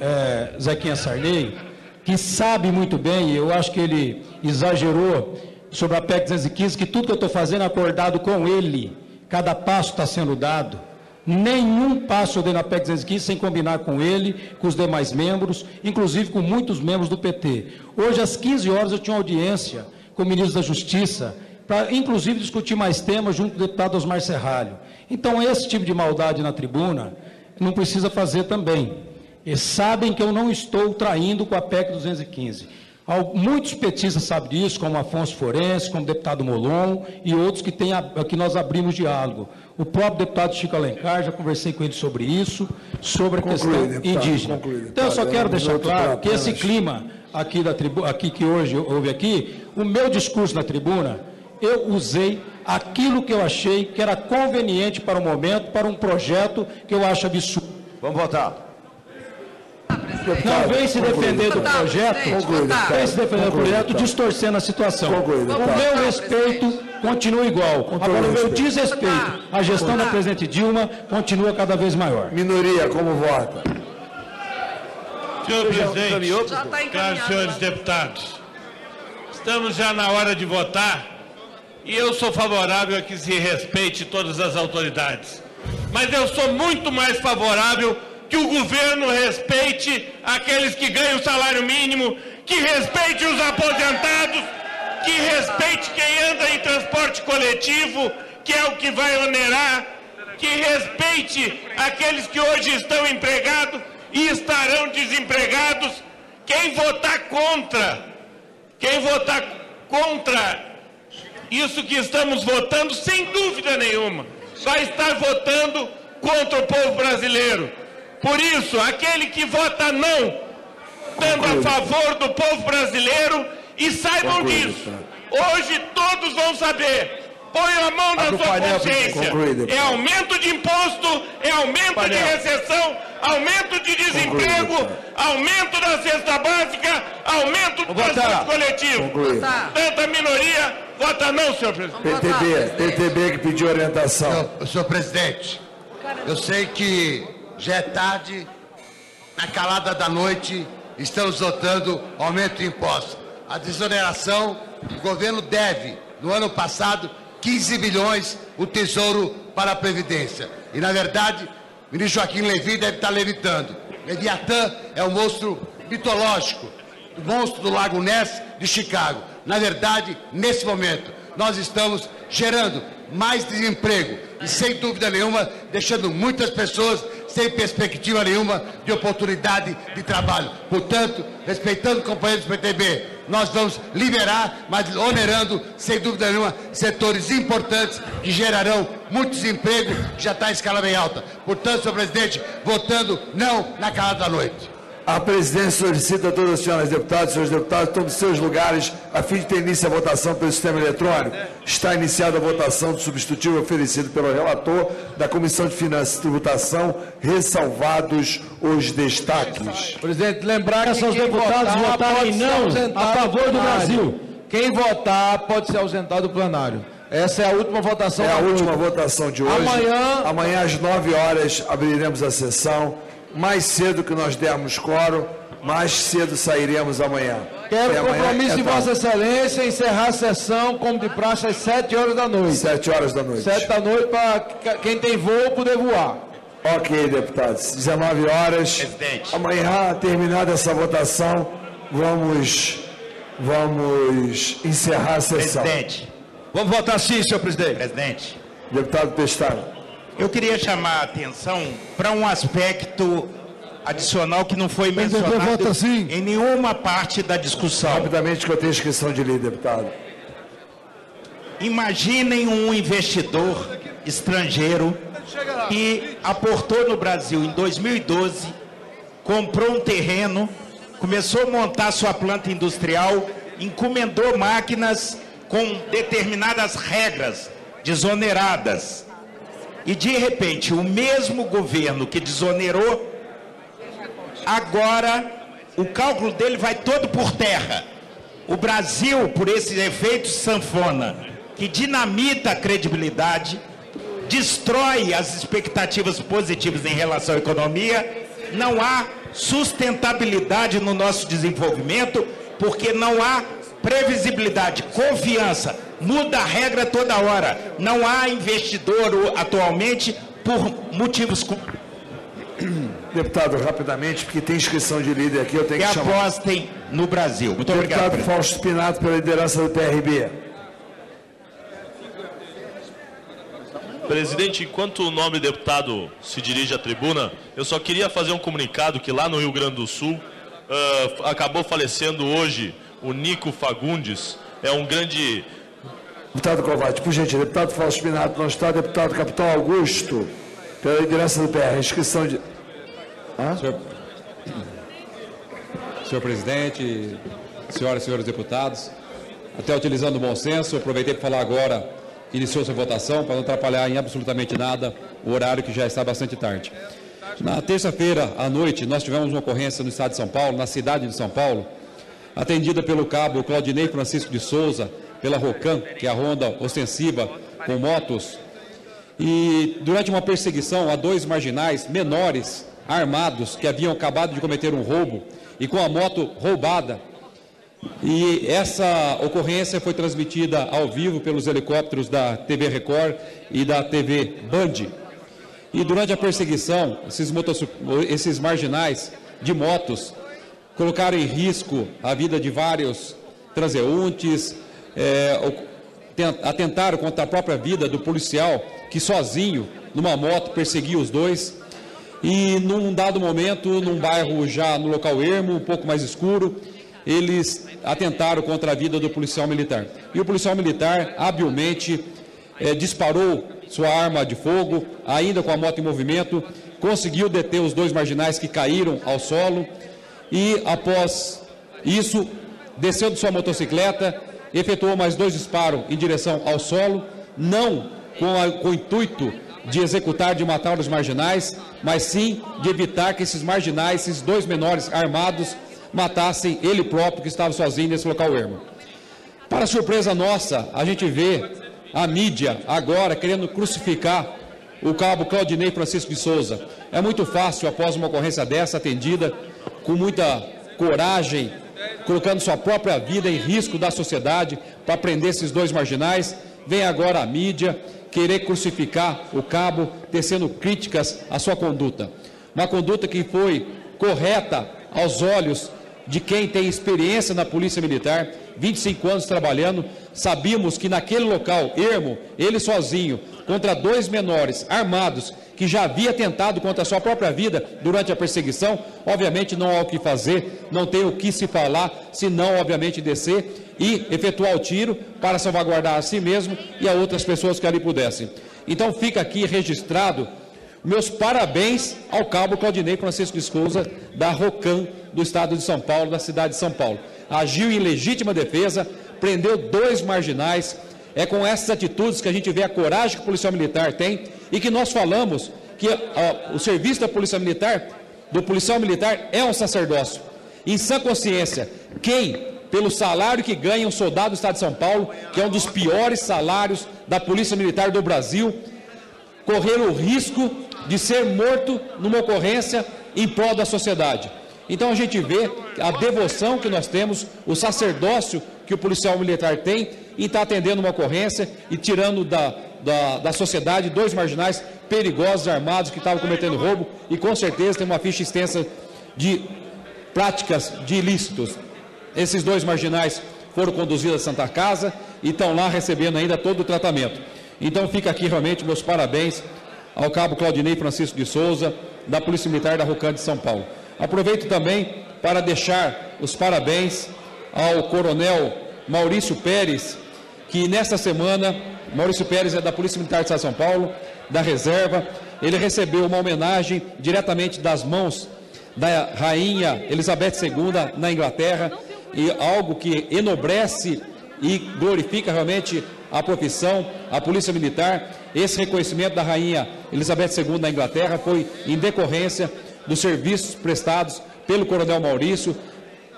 Zequinha Sarney, que sabe muito bem, eu acho que ele exagerou sobre a PEC 215, que tudo que eu estou fazendo é acordado com ele, cada passo está sendo dado. Nenhum passo eu dei na PEC 215 sem combinar com ele, com os demais membros, inclusive com muitos membros do PT. Hoje, às 15 horas, eu tinha uma audiência com o ministro da Justiça, para, inclusive, discutir mais temas junto com o deputado Osmar Serralho. Então, esse tipo de maldade na tribuna não precisa fazer também. Eles sabem que eu não estou traindo com a PEC 215. Muitos petistas sabem disso, como Afonso Forense, como o deputado Molon e outros que nós abrimos diálogo. O próprio deputado Chico Alencar, já conversei com ele sobre isso, sobre a questão indígena. Então, eu só quero deixar claro que esse clima aqui que hoje houve aqui, o meu discurso na tribuna, eu usei aquilo que eu achei que era conveniente para o momento, para um projeto que eu acho absurdo. Vamos votar. Não vem se defender do projeto, vem se defender do projeto distorcendo a situação. O meu respeito continua igual. Agora, o meu desrespeito à gestão da presidente Dilma continua cada vez maior. Minoria, como vota? Senhor presidente, caros senhores deputados, estamos já na hora de votar e eu sou favorável a que se respeite todas as autoridades. Mas eu sou muito mais favorável que o governo respeite aqueles que ganham o salário mínimo, que respeite os aposentados, que respeite quem anda em transporte coletivo, que é o que vai onerar, que respeite aqueles que hoje estão empregados e estarão desempregados. Quem votar contra isso que estamos votando, sem dúvida nenhuma, vai estar votando contra o povo brasileiro. Por isso, aquele que vota não, dando a favor do povo brasileiro, e saibam disso, hoje todos vão saber. Põe a mão na sua consciência. É aumento de imposto, é aumento de recessão, aumento de desemprego, aumento da cesta básica, aumento do transporte coletivo. Tanta minoria, vota não, senhor presidente. PTB que pediu orientação. Senhor presidente, eu sei que já é tarde, na calada da noite, estamos votando aumento de impostos. A desoneração, o governo deve, no ano passado, 15 bilhões o Tesouro para a Previdência. E, na verdade, o ministro Joaquim Levy deve estar levitando. Leviatã é um monstro mitológico, o monstro do Lago Ness de Chicago. Na verdade, nesse momento, nós estamos gerando mais desemprego e, sem dúvida nenhuma, deixando muitas pessoas sem perspectiva nenhuma de oportunidade de trabalho. Portanto, respeitando companheiros do PTB, nós vamos liberar, mas onerando, sem dúvida nenhuma, setores importantes que gerarão muito desemprego, que já está em escala bem alta. Portanto, senhor presidente, votando não na calada da noite. A presidência solicita a todas as senhoras deputadas e senhores deputados tomem seus lugares a fim de ter início a votação pelo sistema eletrônico. Está iniciada a votação do substitutivo oferecido pelo relator da Comissão de Finanças e Tributação, ressalvados os destaques. Presidente, lembrar que os deputados votarem não a favor do Brasil. Quem votar pode ser ausentado do plenário. Essa é a última votação. É a última votação de hoje. Amanhã às 9 horas abriremos a sessão. Mais cedo que nós dermos quórum, mais cedo sairemos amanhã. Quero compromisso de Vossa Excelência encerrar a sessão, como de praxe, às 7 horas da noite. 7 horas da noite. 7 da noite, para quem tem voo poder voar. Ok, deputados. 19 horas. Presidente. Amanhã, terminada essa votação, vamos encerrar a sessão. Presidente. Vamos votar sim, senhor presidente. Presidente. Deputado Pestana. Eu queria chamar a atenção para um aspecto adicional que não foi mencionado em nenhuma parte da discussão. Rapidamente, que eu tenho inscrição de lei, deputado. Imaginem um investidor estrangeiro que aportou no Brasil em 2012, comprou um terreno, começou a montar sua planta industrial, encomendou máquinas com determinadas regras desoneradas. E, de repente, o mesmo governo que desonerou, agora o cálculo dele vai todo por terra. O Brasil, por esses efeitos sanfona, que dinamita a credibilidade, destrói as expectativas positivas em relação à economia, não há sustentabilidade no nosso desenvolvimento, porque não há previsibilidade, confiança, muda a regra toda hora. Não há investidor atualmente por motivos... Deputado, rapidamente, porque tem inscrição de líder aqui, eu tenho que chamar. Apostem no Brasil. Muito obrigado. Deputado Fausto Pinato, pela liderança do PRB. Presidente, enquanto o nobre deputado se dirige à tribuna, eu só queria fazer um comunicado que lá no Rio Grande do Sul acabou falecendo hoje o Nico Fagundes, é um grande... Deputado Kovács, por gentileza, deputado Fausto Pinato não está, deputado Capitão Augusto, pela liderança do PR, inscrição de... Senhor presidente, senhoras e senhores deputados, até utilizando o bom senso, aproveitei para falar agora, iniciou-se a votação, para não atrapalhar em absolutamente nada o horário que já está bastante tarde. Na terça-feira à noite, nós tivemos uma ocorrência no estado de São Paulo, na cidade de São Paulo, atendida pelo cabo Claudinei Francisco de Souza, pela ROCAM, que é a ronda ostensiva com motos, e durante uma perseguição a dois marginais menores, armados, que haviam acabado de cometer um roubo, e com a moto roubada. E essa ocorrência foi transmitida ao vivo pelos helicópteros da TV Record e da TV Band. E durante a perseguição, esses marginais de motos colocaram em risco a vida de vários transeuntes, atentaram contra a própria vida do policial que sozinho, numa moto, perseguia os dois. E num dado momento, num bairro já no local ermo, um pouco mais escuro, eles atentaram contra a vida do policial militar. E o policial militar, habilmente, disparou sua arma de fogo, ainda com a moto em movimento, conseguiu deter os dois marginais que caíram ao solo e, após isso, desceu de sua motocicleta, efetuou mais 2 disparos em direção ao solo, não com o intuito de executar, de matar os marginais, mas sim de evitar que esses marginais, esses 2 menores armados, matassem ele próprio, que estava sozinho nesse local ermo. Para surpresa nossa, a gente vê a mídia agora querendo crucificar o cabo Claudinei Francisco de Souza. É muito fácil, após uma ocorrência dessa, atendida com muita coragem, colocando sua própria vida em risco da sociedade para prender esses 2 marginais, vem agora a mídia querer crucificar o cabo, tecendo críticas à sua conduta. Uma conduta que foi correta aos olhos de quem tem experiência na Polícia Militar, 25 anos trabalhando. Sabíamos que naquele local ermo, ele sozinho, contra 2 menores armados, que já havia tentado contra a sua própria vida durante a perseguição, obviamente não há o que fazer, não tem o que se falar, senão, obviamente, descer e efetuar o tiro para salvaguardar a si mesmo e a outras pessoas que ali pudessem. Então fica aqui registrado meus parabéns ao cabo Claudinei Francisco de Souza, da ROCAM, do Estado de São Paulo, da cidade de São Paulo. Agiu em legítima defesa, prendeu 2 marginais. É com essas atitudes que a gente vê a coragem que o policial militar tem e que nós falamos que o serviço da Polícia Militar, do policial militar, é um sacerdócio. Em sã consciência, quem, pelo salário que ganha um soldado do Estado de São Paulo, que é um dos piores salários da Polícia Militar do Brasil, correr o risco de ser morto numa ocorrência em prol da sociedade. Então a gente vê a devoção que nós temos, o sacerdócio que o policial militar tem em estar atendendo uma ocorrência e tirando da sociedade 2 marginais perigosos, armados, que estavam cometendo roubo e com certeza tem uma ficha extensa de práticas de ilícitos. Esses 2 marginais foram conduzidos à Santa Casa e estão lá recebendo ainda todo o tratamento. Então fica aqui realmente meus parabéns ao cabo Claudinei Francisco de Souza, da Polícia Militar da ROCAM de São Paulo. Aproveito também para deixar os parabéns ao coronel Maurício Pérez, que nesta semana, Maurício Pérez é da Polícia Militar do Estado de São Paulo, da reserva, ele recebeu uma homenagem diretamente das mãos da Rainha Elizabeth II na Inglaterra, e algo que enobrece e glorifica realmente a profissão, a Polícia Militar. Esse reconhecimento da Rainha Elizabeth II na Inglaterra foi em decorrência dos serviços prestados pelo coronel Maurício,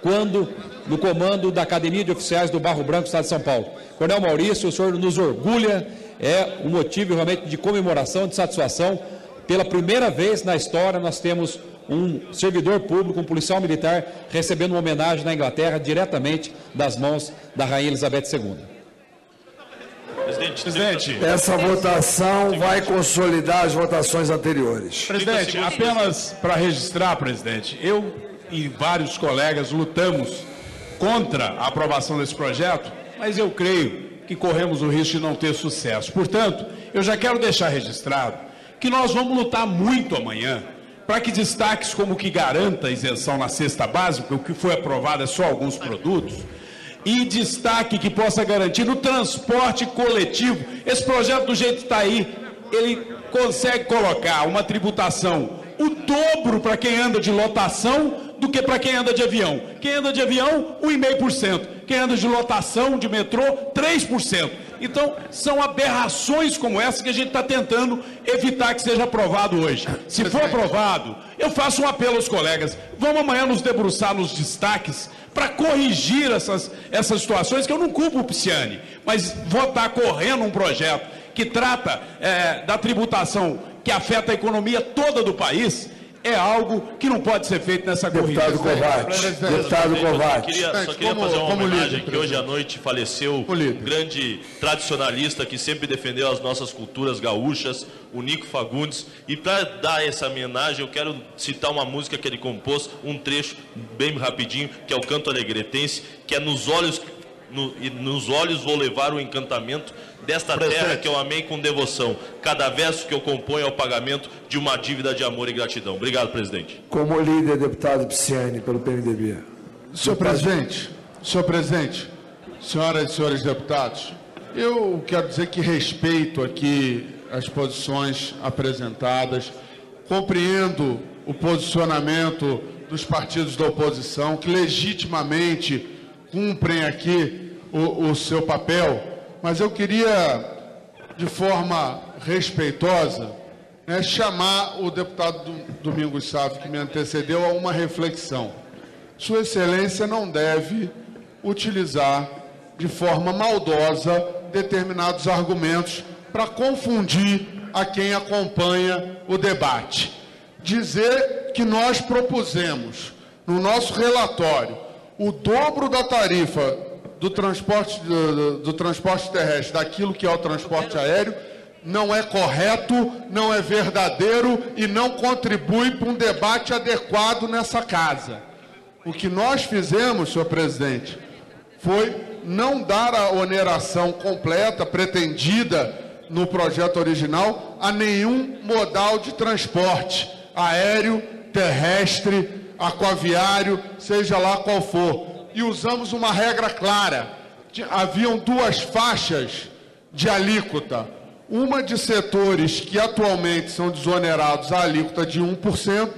quando no comando da Academia de Oficiais do Barro Branco, Estado de São Paulo. Coronel Maurício, o senhor nos orgulha, é um motivo realmente de comemoração, de satisfação. Pela primeira vez na história nós temos um servidor público, um policial militar, recebendo uma homenagem na Inglaterra diretamente das mãos da Rainha Elizabeth II. Presidente, essa votação vai consolidar as votações anteriores. Presidente, apenas para registrar, presidente, eu e vários colegas lutamos contra a aprovação desse projeto, mas eu creio que corremos o risco de não ter sucesso. Portanto, eu já quero deixar registrado que nós vamos lutar muito amanhã para que destaques como que garanta a isenção na cesta básica, o que foi aprovado é só alguns produtos, e destaque que possa garantir no transporte coletivo. Esse projeto, do jeito que está aí, ele consegue colocar uma tributação o dobro para quem anda de lotação do que para quem anda de avião. Quem anda de avião, 1,5%. Quem anda de lotação, de metrô, 3%. Então, são aberrações como essa que a gente está tentando evitar que seja aprovado hoje. Se for aprovado, eu faço um apelo aos colegas. Vamos amanhã nos debruçar nos destaques para corrigir essas situações, que eu não culpo o Pisciani, mas votar correndo um projeto que trata da tributação que afeta a economia toda do país, é algo que não pode ser feito nessa corrida. Deputado Kovács. Deputado Kovács. Só queria fazer uma homenagem que hoje à noite faleceu um grande tradicionalista que sempre defendeu as nossas culturas gaúchas, o Nico Fagundes. E para dar essa homenagem, eu quero citar uma música que ele compôs, um trecho bem rapidinho, que é o Canto Alegretense, que é Nos olhos vou levar o encantamento desta terra que eu amei com devoção. Cada verso que eu componho é o pagamento de uma dívida de amor e gratidão. Obrigado, presidente. Como líder, deputado Pisciani, pelo PMDB. Senhor presidente, senhoras e senhores deputados, eu quero dizer que respeito aqui as posições apresentadas, compreendo o posicionamento dos partidos da oposição, que legitimamente cumprem aqui o seu papel, mas eu queria, de forma respeitosa, chamar o deputado Domingos Sávio, que me antecedeu, a uma reflexão. Sua Excelência não deve utilizar de forma maldosa determinados argumentos para confundir a quem acompanha o debate. Dizer que nós propusemos, no nosso relatório, o dobro da tarifa do transporte terrestre daquilo que é o transporte aéreo não é correto, não é verdadeiro e não contribui para um debate adequado nessa casa. O que nós fizemos, senhor presidente, foi não dar a oneração completa, pretendida no projeto original, a nenhum modal de transporte, aéreo, terrestre, aquaviário, seja lá qual for. E usamos uma regra clara. Haviam duas faixas de alíquota. Uma de setores que atualmente são desonerados à alíquota de 1%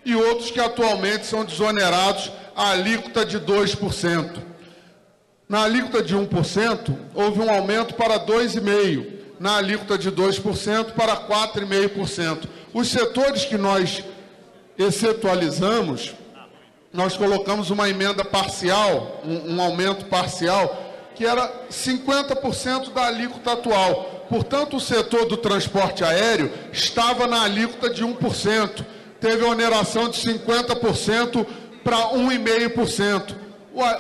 e outros que atualmente são desonerados à alíquota de 2%. Na alíquota de 1%, houve um aumento para 2,5%. Na alíquota de 2% para 4,5%. Os setores que nós excetualizamos, nós colocamos uma emenda parcial, um aumento parcial, que era 50% da alíquota atual. Portanto, o setor do transporte aéreo estava na alíquota de 1%. Teve a oneração de 50% para 1,5%.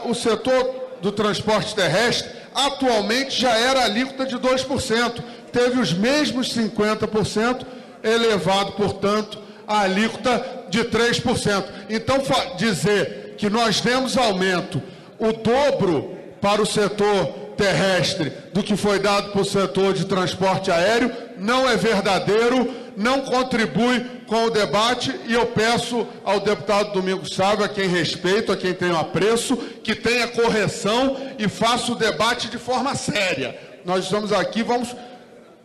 O setor do transporte terrestre atualmente já era alíquota de 2%. Teve os mesmos 50%, elevado, portanto, a alíquota de 3%. Então, dizer que nós demos aumento, o dobro para o setor terrestre do que foi dado para o setor de transporte aéreo, não é verdadeiro, não contribui com o debate, e eu peço ao deputado Domingos Sávio, a quem respeito, a quem tenho apreço, que tenha correção e faça o debate de forma séria. Nós estamos aqui,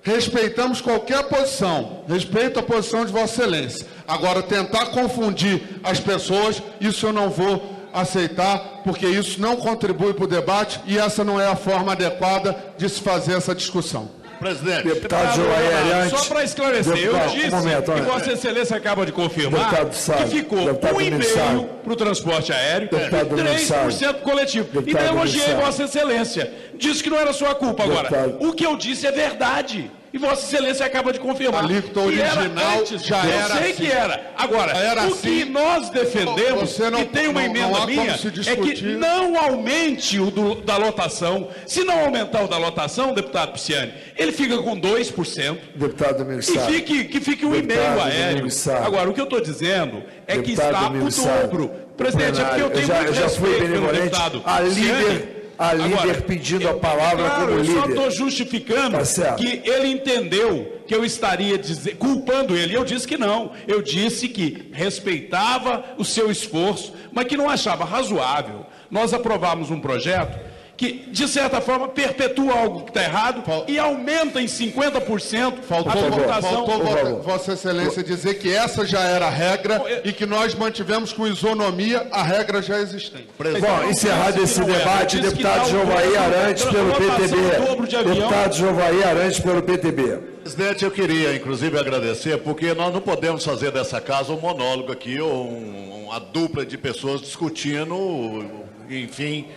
respeitamos qualquer posição, respeito a posição de Vossa Excelência. Agora, tentar confundir as pessoas, isso eu não vou aceitar, porque isso não contribui para o debate e essa não é a forma adequada de se fazer essa discussão. Presidente. Deputado Joair Arantes. Só para esclarecer, eu disse que Vossa Excelência acaba de confirmar que ficou 1,5% para o transporte aéreo e 3% coletivo. E daí elogiei Vossa Excelência. Disse que não era sua culpa. Agora, o que eu disse é verdade. E Vossa Excelência acaba de confirmar. A alíquota original já era. Eu sei que era. Agora, o que nós defendemos, e tem uma emenda minha, é que não aumente o da lotação. Se não aumentar o da lotação, deputado Pisciani, ele fica com 2%. Deputado Domingos Sávio. E que fique 1,5% aéreo. Agora, o que eu estou dizendo é que está o dobro. Presidente, é porque eu tenho muito respeito pelo deputado Pisciani. A líder pedindo a palavra como líder. Eu só estou justificando que ele entendeu que eu estaria culpando ele. Eu disse que não. Eu disse que respeitava o seu esforço, mas que não achava razoável. Nós aprovamos um projeto que, de certa forma, perpetua algo que está errado e aumenta em 50% a tributação. Faltou Vossa Excelência dizer que essa já era a regra e que nós mantivemos com isonomia a regra já existente. Bom, encerrado esse debate, deputado Jovair Arantes pelo PTB. Deputado Jovair Arantes pelo PTB. Presidente, eu queria, inclusive, agradecer, porque nós não podemos fazer dessa casa um monólogo aqui, ou uma dupla de pessoas discutindo, enfim,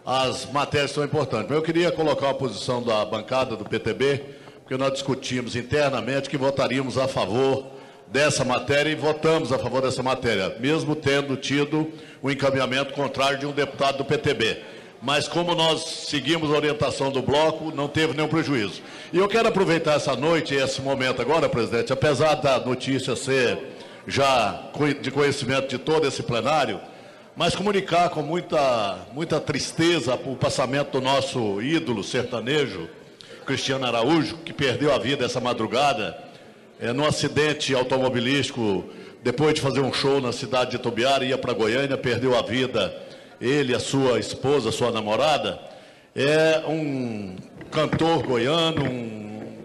as matérias são importantes. Mas eu queria colocar a posição da bancada do PTB, porque nós discutimos internamente que votaríamos a favor dessa matéria e votamos a favor dessa matéria, mesmo tendo tido um encaminhamento contrário de um deputado do PTB. Mas como nós seguimos a orientação do bloco, não teve nenhum prejuízo. E eu quero aproveitar essa noite e esse momento agora, presidente, apesar da notícia ser já de conhecimento de todo esse plenário, mas comunicar com muita tristeza o passamento do nosso ídolo sertanejo, Cristiano Araújo, que perdeu a vida essa madrugada, num acidente automobilístico, depois de fazer um show na cidade de Itubiara, ia para Goiânia, perdeu a vida, ele, a sua esposa, a sua namorada. É um cantor goiano, um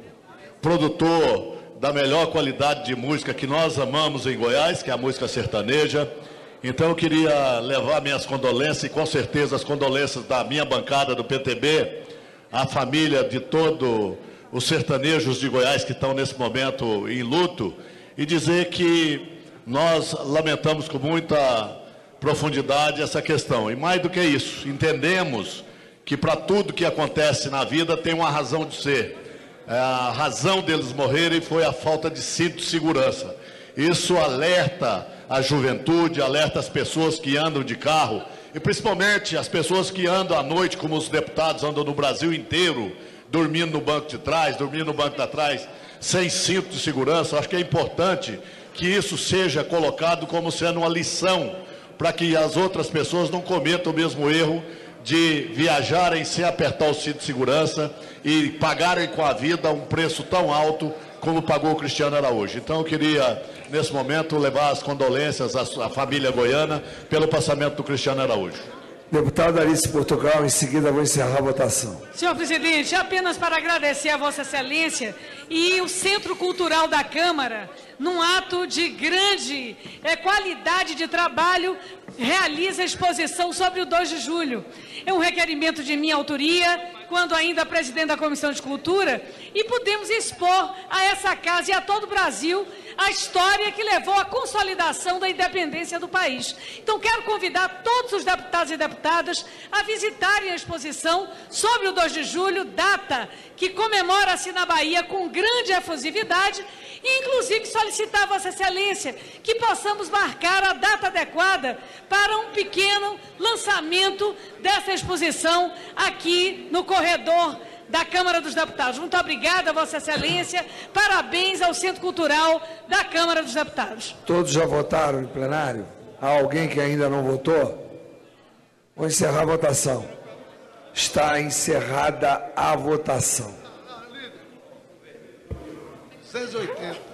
produtor da melhor qualidade de música que nós amamos em Goiás, que é a música sertaneja. Então eu queria levar minhas condolências, e com certeza as condolências da minha bancada do PTB, à família de todos os sertanejos de Goiás que estão nesse momento em luto, e dizer que nós lamentamos com muita profundidade essa questão. E mais do que isso, entendemos que para tudo que acontece na vida tem uma razão de ser. A razão deles morrerem foi a falta de cinto de segurança. Isso alerta a juventude, alerta as pessoas que andam de carro, e principalmente as pessoas que andam à noite, como os deputados andam no Brasil inteiro, dormindo no banco de trás, dormindo no banco de trás, sem cinto de segurança. Acho que é importante que isso seja colocado como sendo uma lição, para que as outras pessoas não cometam o mesmo erro de viajarem sem apertar o cinto de segurança e pagarem com a vida um preço tão alto como pagou o Cristiano Araújo. Então eu queria, nesse momento, levar as condolências à família goiana pelo passamento do Cristiano Araújo. Deputada Alice Portugal, em seguida vou encerrar a votação. Senhor presidente, apenas para agradecer a Vossa Excelência e o Centro Cultural da Câmara, num ato de grande qualidade de trabalho, realiza a exposição sobre o 2 de julho. É um requerimento de minha autoria, quando ainda presidente da Comissão de Cultura, e pudemos expor a essa casa e a todo o Brasil a história que levou à consolidação da independência do país. Então, quero convidar todos os deputados e deputadas a visitarem a exposição sobre o 2 de julho, data que comemora-se na Bahia com grande efusividade, e, inclusive, solicitar a Vossa Excelência que possamos marcar a data adequada para um pequeno lançamento dessa exposição aqui no corredor da Câmara dos Deputados. Muito obrigada, Vossa Excelência. Parabéns ao Centro Cultural da Câmara dos Deputados. Todos já votaram em plenário? Há alguém que ainda não votou? Vou encerrar a votação. Está encerrada a votação. 680.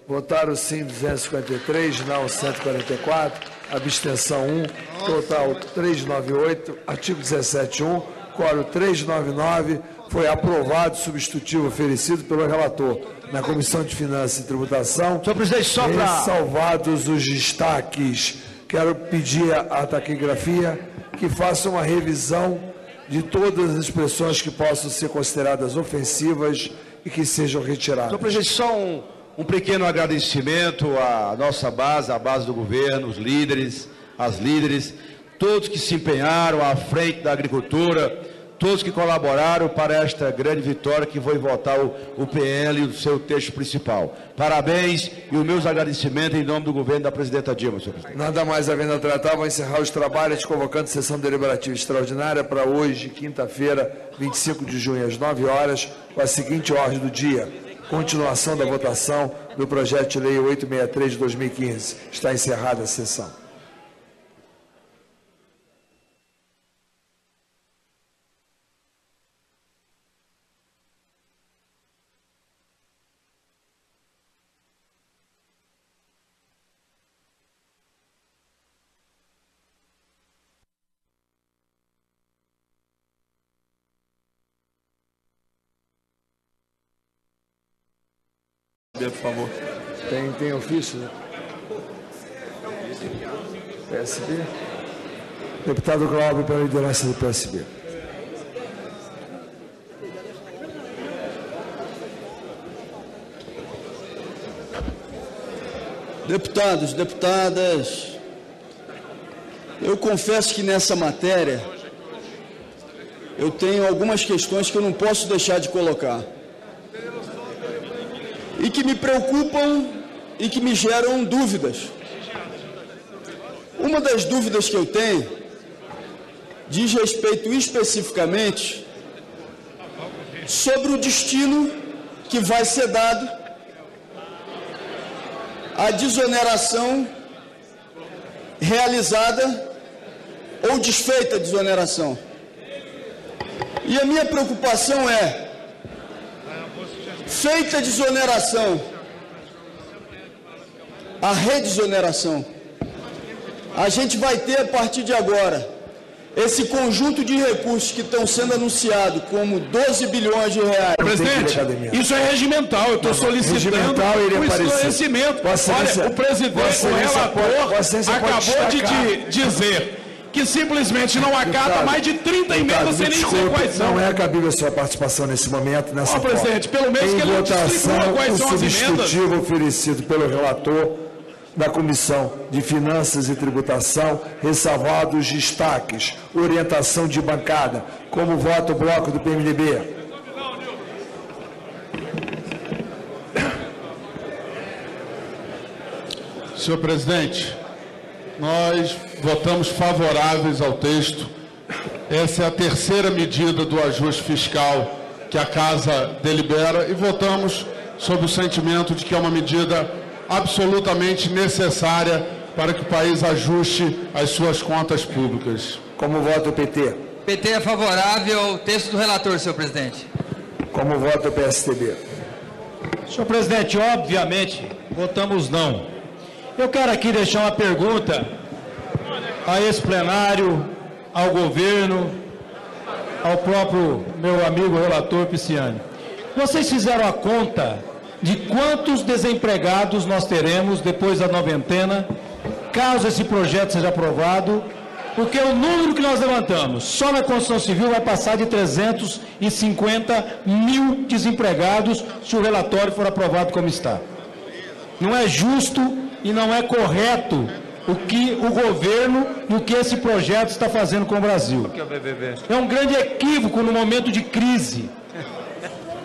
Votaram sim 253, não 144, abstenção 1, total 398, artigo 17.1, quórum 399, foi aprovado o substitutivo oferecido pelo relator na Comissão de Finanças e Tributação. Senhor presidente, só para... Ressalvados os destaques, quero pedir à taquigrafia que faça uma revisão de todas as expressões que possam ser consideradas ofensivas e que sejam retiradas. Senhor presidente, só um pequeno agradecimento à nossa base, à base do governo, os líderes, as líderes, todos que se empenharam à frente da agricultura, todos que colaboraram para esta grande vitória que foi votar o PL e o seu texto principal. Parabéns e os meus agradecimentos em nome do governo da presidenta Dilma, senhor presidente. Nada mais havendo a tratar, vou encerrar os trabalhos convocando sessão deliberativa extraordinária para hoje, quinta-feira, 25 de junho, às 9 horas, com a seguinte ordem do dia: continuação da votação do projeto de lei 863 de 2015. Está encerrada a sessão. Por favor. Tem ofício, né? PSB. Deputado Cláudio, pela liderança do PSB. Deputados, deputadas, eu confesso que nessa matéria eu tenho algumas questões que eu não posso deixar de colocar e que me preocupam e que me geram dúvidas. Uma das dúvidas que eu tenho diz respeito especificamente sobre o destino que vai ser dado à desoneração realizada ou desfeita a desoneração. E a minha preocupação é, feita a desoneração, a redesoneração, a gente vai ter a partir de agora esse conjunto de recursos que estão sendo anunciados como 12 bilhões de reais. Presidente, isso é regimental, eu estou solicitando o esclarecimento. Olha, o presidente, o relator, acabou de dizer que simplesmente não acata mais de 30 emendas sem nem dizer quais são. Não é cabível a sua participação nesse momento, nessa forma. Presidente, pelo menos que ele não distribua quais são as emendas. O substitutivo oferecido pelo relator da Comissão de Finanças e Tributação, ressalvados os destaques, orientação de bancada, como vota o bloco do PMDB. Senhor presidente, nós votamos favoráveis ao texto. Essa é a terceira medida do ajuste fiscal que a Casa delibera e votamos sob o sentimento de que é uma medida absolutamente necessária para que o país ajuste as suas contas públicas. Como vota o PT? PT é favorável ao texto do relator, senhor presidente. Como vota o PSDB? Senhor presidente, obviamente, votamos não. Eu quero aqui deixar uma pergunta a esse plenário, ao governo, ao próprio meu amigo relator Pisciani. Vocês fizeram a conta de quantos desempregados nós teremos depois da noventena, caso esse projeto seja aprovado, porque o número que nós levantamos, só na construção civil, vai passar de 350 mil desempregados se o relatório for aprovado como está. Não é justo e não é correto o que o governo e o que esse projeto está fazendo com o Brasil. É um grande equívoco no momento de crise.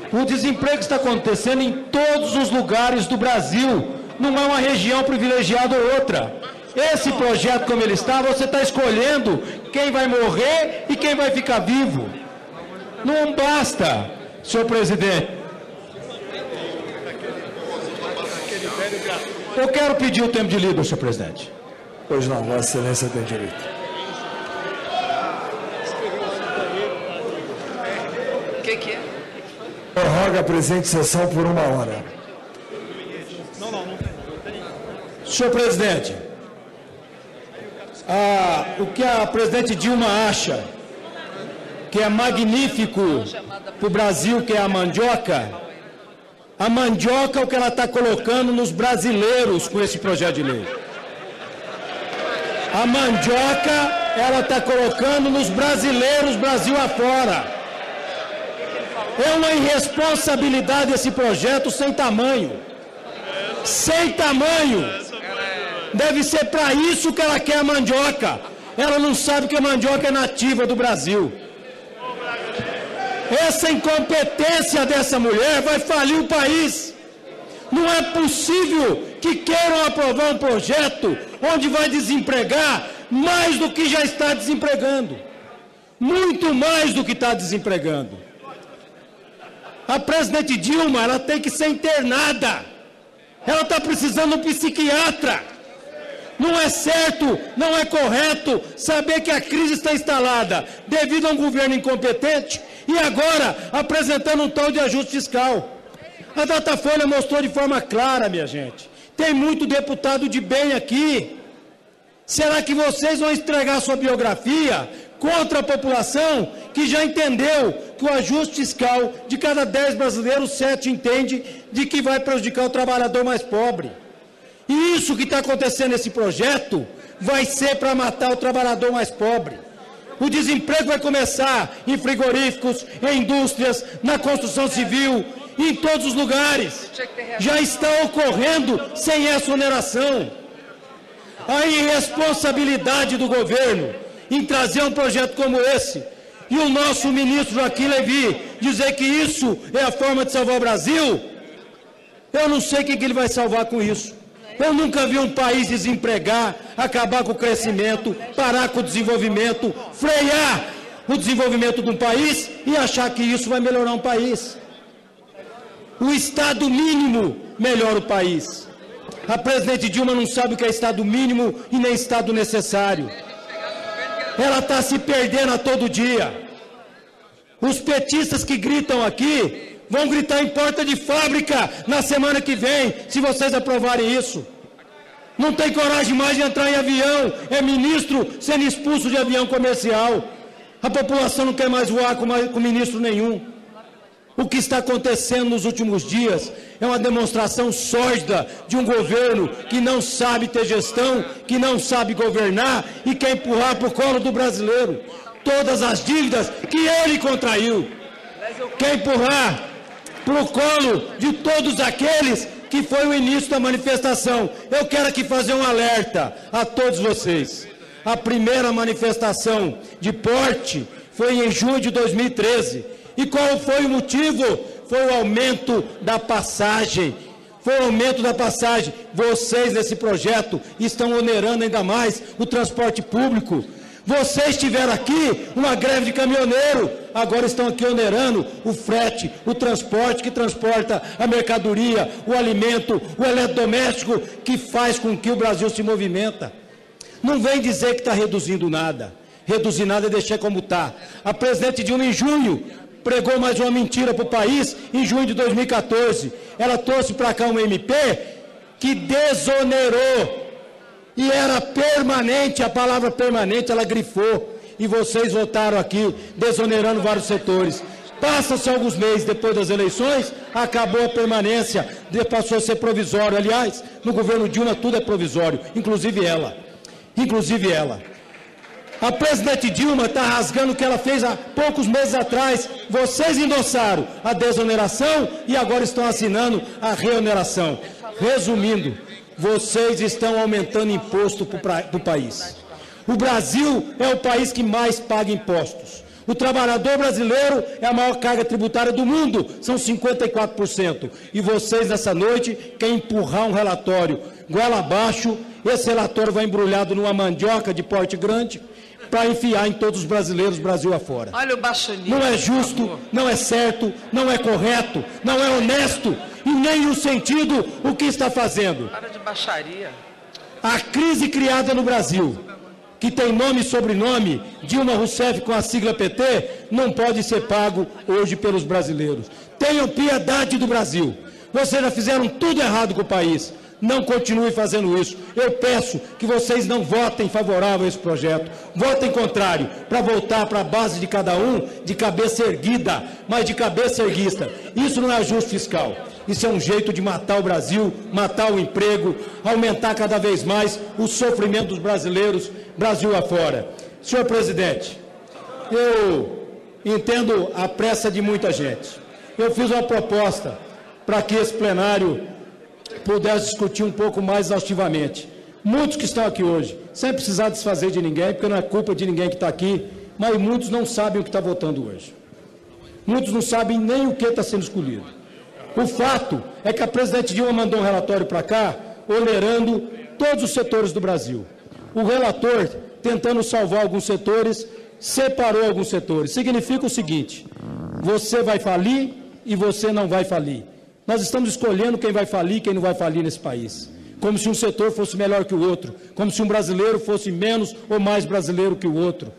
O desemprego está acontecendo em todos os lugares do Brasil, não é uma região privilegiada ou outra. Esse projeto, como ele está, você está escolhendo quem vai morrer e quem vai ficar vivo. Não basta, senhor presidente. Eu quero pedir o tempo de livre, senhor presidente. Pois não, Vossa Excelência tem direito. O que é? Prorroga a presente sessão por 1 hora. Senhor presidente, o que a presidente Dilma acha que é magnífico para o Brasil, que é a mandioca, é o que ela está colocando nos brasileiros com esse projeto de lei. A mandioca, ela está colocando nos brasileiros, Brasil afora. É uma irresponsabilidade esse projeto sem tamanho. Sem tamanho. Deve ser para isso que ela quer a mandioca. Ela não sabe que a mandioca é nativa do Brasil. Essa incompetência dessa mulher vai falir o país. Não é possível que queiram aprovar um projeto onde vai desempregar mais do que já está desempregando. Muito mais do que está desempregando. A presidente Dilma, ela tem que ser internada. Ela está precisando de um psiquiatra. Não é certo, não é correto saber que a crise está instalada devido a um governo incompetente e agora apresentando um tal de ajuste fiscal. A Datafolha mostrou de forma clara, minha gente. Tem muito deputado de bem aqui. Será que vocês vão entregar sua biografia contra a população que já entendeu que o ajuste fiscal de cada 10 brasileiros, 7 entende de que vai prejudicar o trabalhador mais pobre? E isso que está acontecendo nesse projeto vai ser para matar o trabalhador mais pobre. O desemprego vai começar em frigoríficos, em indústrias, na construção civil, em todos os lugares. Já está ocorrendo sem essa oneração. A irresponsabilidade do governo em trazer um projeto como esse e o nosso ministro Joaquim Levy dizer que isso é a forma de salvar o Brasil, eu não sei quem que ele vai salvar com isso. Eu nunca vi um país desempregar, acabar com o crescimento, parar com o desenvolvimento, frear o desenvolvimento de um país e achar que isso vai melhorar um país. O Estado mínimo melhora o país. A presidente Dilma não sabe o que é Estado mínimo e nem Estado necessário. Ela está se perdendo a todo dia. Os petistas que gritam aqui vão gritar em porta de fábrica na semana que vem, se vocês aprovarem isso. Não tem coragem mais de entrar em avião, é ministro sendo expulso de avião comercial. A população não quer mais voar com ministro nenhum. O que está acontecendo nos últimos dias é uma demonstração sórdida de um governo que não sabe ter gestão, que não sabe governar e quer empurrar para o colo do brasileiro todas as dívidas que ele contraiu. Quer empurrar para o colo de todos aqueles que foi o início da manifestação. Eu quero aqui fazer um alerta a todos vocês. A primeira manifestação de porte foi em junho de 2013. E qual foi o motivo? Foi o aumento da passagem. Foi o aumento da passagem. Vocês, nesse projeto, estão onerando ainda mais o transporte público. Vocês tiveram aqui uma greve de caminhoneiro, agora estão aqui onerando o frete, o transporte que transporta a mercadoria, o alimento, o eletrodoméstico, que faz com que o Brasil se movimenta. Não vem dizer que está reduzindo nada. Reduzir nada é deixar como está. A presidente Dilma, em junho, pregou mais uma mentira para o país, em junho de 2014. Ela trouxe para cá um MP que desonerou. E era permanente, a palavra permanente, ela grifou. E vocês votaram aqui, desonerando vários setores. Passa-se alguns meses depois das eleições, acabou a permanência, passou a ser provisório. Aliás, no governo Dilma tudo é provisório, inclusive ela. Inclusive ela. A presidente Dilma está rasgando o que ela fez há poucos meses atrás. Vocês endossaram a desoneração e agora estão assinando a reoneração. Resumindo, vocês estão aumentando imposto para o país. O Brasil é o país que mais paga impostos. O trabalhador brasileiro é a maior carga tributária do mundo, são 54%. E vocês, nessa noite, querem empurrar um relatório goela abaixo. Esse relatório vai embrulhado numa mandioca de porte grande para enfiar em todos os brasileiros, Brasil afora. Olha o baixonismo. Não é justo, não é certo, não é correto, não é honesto e nem no sentido o que está fazendo. Para de baixaria. A crise criada no Brasil, que tem nome e sobrenome, Dilma Rousseff com a sigla PT, não pode ser pago hoje pelos brasileiros. Tenham piedade do Brasil. Vocês já fizeram tudo errado com o país. Não continue fazendo isso. Eu peço que vocês não votem favorável a esse projeto. Votem contrário, para voltar para a base de cada um, de cabeça erguida, mas de cabeça erguista. Isso não é ajuste fiscal. Isso é um jeito de matar o Brasil, matar o emprego, aumentar cada vez mais o sofrimento dos brasileiros, Brasil afora. Senhor presidente, eu entendo a pressa de muita gente. Eu fiz uma proposta para que esse plenário pudesse discutir um pouco mais exaustivamente. Muitos que estão aqui hoje, sem precisar desfazer de ninguém, porque não é culpa de ninguém que está aqui, mas muitos não sabem o que está votando hoje. Muitos não sabem nem o que está sendo escolhido. O fato é que a presidente Dilma mandou um relatório para cá, onerando todos os setores do Brasil. O relator, tentando salvar alguns setores, separou alguns setores. Significa o seguinte: você vai falir e você não vai falir. Nós estamos escolhendo quem vai falir e quem não vai falir nesse país. Como se um setor fosse melhor que o outro, como se um brasileiro fosse menos ou mais brasileiro que o outro.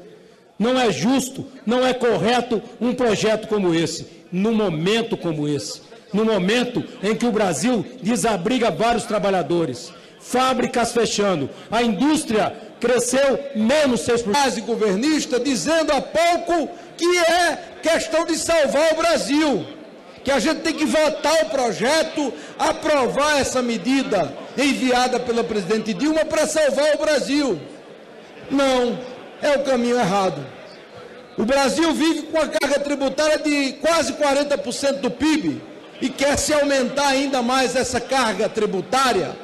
Não é justo, não é correto um projeto como esse, num momento como esse. No momento em que o Brasil desabriga vários trabalhadores, fábricas fechando, a indústria cresceu menos 6%. Base governista dizendo há pouco que é questão de salvar o Brasil, que a gente tem que votar o projeto, aprovar essa medida enviada pela presidente Dilma para salvar o Brasil. Não, é o caminho errado. O Brasil vive com a carga tributária de quase 40% do PIB e quer se aumentar ainda mais essa carga tributária.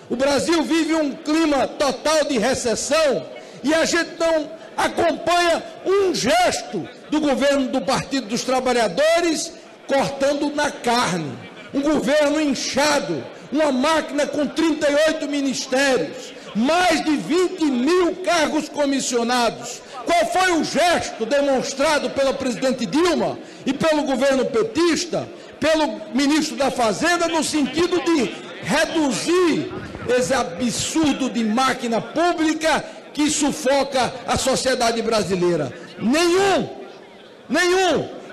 O Brasil vive um clima total de recessão e a gente não acompanha um gesto do governo do Partido dos Trabalhadores cortando na carne. Um governo inchado, uma máquina com 38 ministérios, mais de 20 mil cargos comissionados. Qual foi o gesto demonstrado pela presidente Dilma e pelo governo petista, pelo ministro da Fazenda, no sentido de reduzir esse absurdo de máquina pública que sufoca a sociedade brasileira? Nenhum.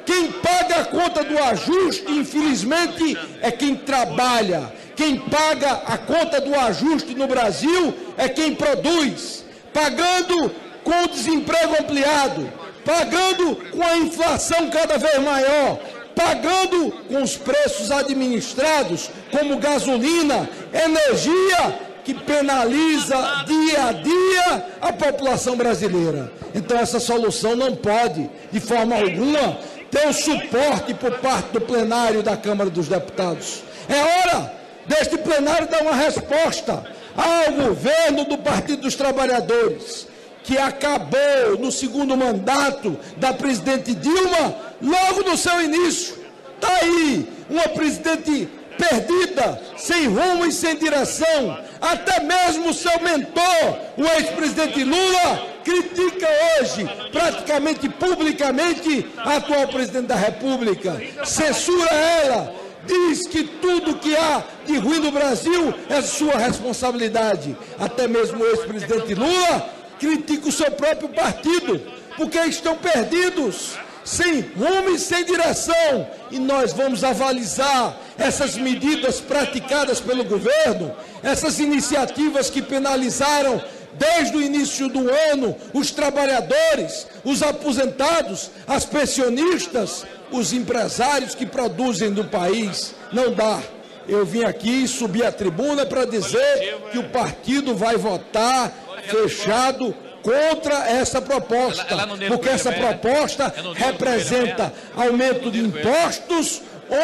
Quem paga a conta do ajuste, infelizmente, é quem trabalha. Quem paga a conta do ajuste no Brasil é quem produz, pagando com o desemprego ampliado, pagando com a inflação cada vez maior, pagando com os preços administrados, como gasolina, energia, que penaliza dia a dia a população brasileira. Então essa solução não pode, de forma alguma, ter o suporte por parte do plenário da Câmara dos Deputados. É hora deste plenário dar uma resposta ao governo do Partido dos Trabalhadores, que acabou no segundo mandato da presidente Dilma, logo no seu início. Está aí uma presidente perdida, sem rumo e sem direção. Até mesmo o seu mentor, o ex-presidente Lula, critica hoje, praticamente publicamente, a atual presidente da República. Censura ela, diz que tudo que há de ruim no Brasil é sua responsabilidade. Até mesmo o ex-presidente Lula critica o seu próprio partido, porque estão perdidos, sem rumo e sem direção. E nós vamos avalizar essas medidas praticadas pelo governo, essas iniciativas que penalizaram desde o início do ano os trabalhadores, os aposentados, as pensionistas, os empresários que produzem no país. Não dá. Eu vim aqui subir a tribuna para dizer que o partido vai votar fechado contra essa proposta, porque essa proposta representa aumento de impostos,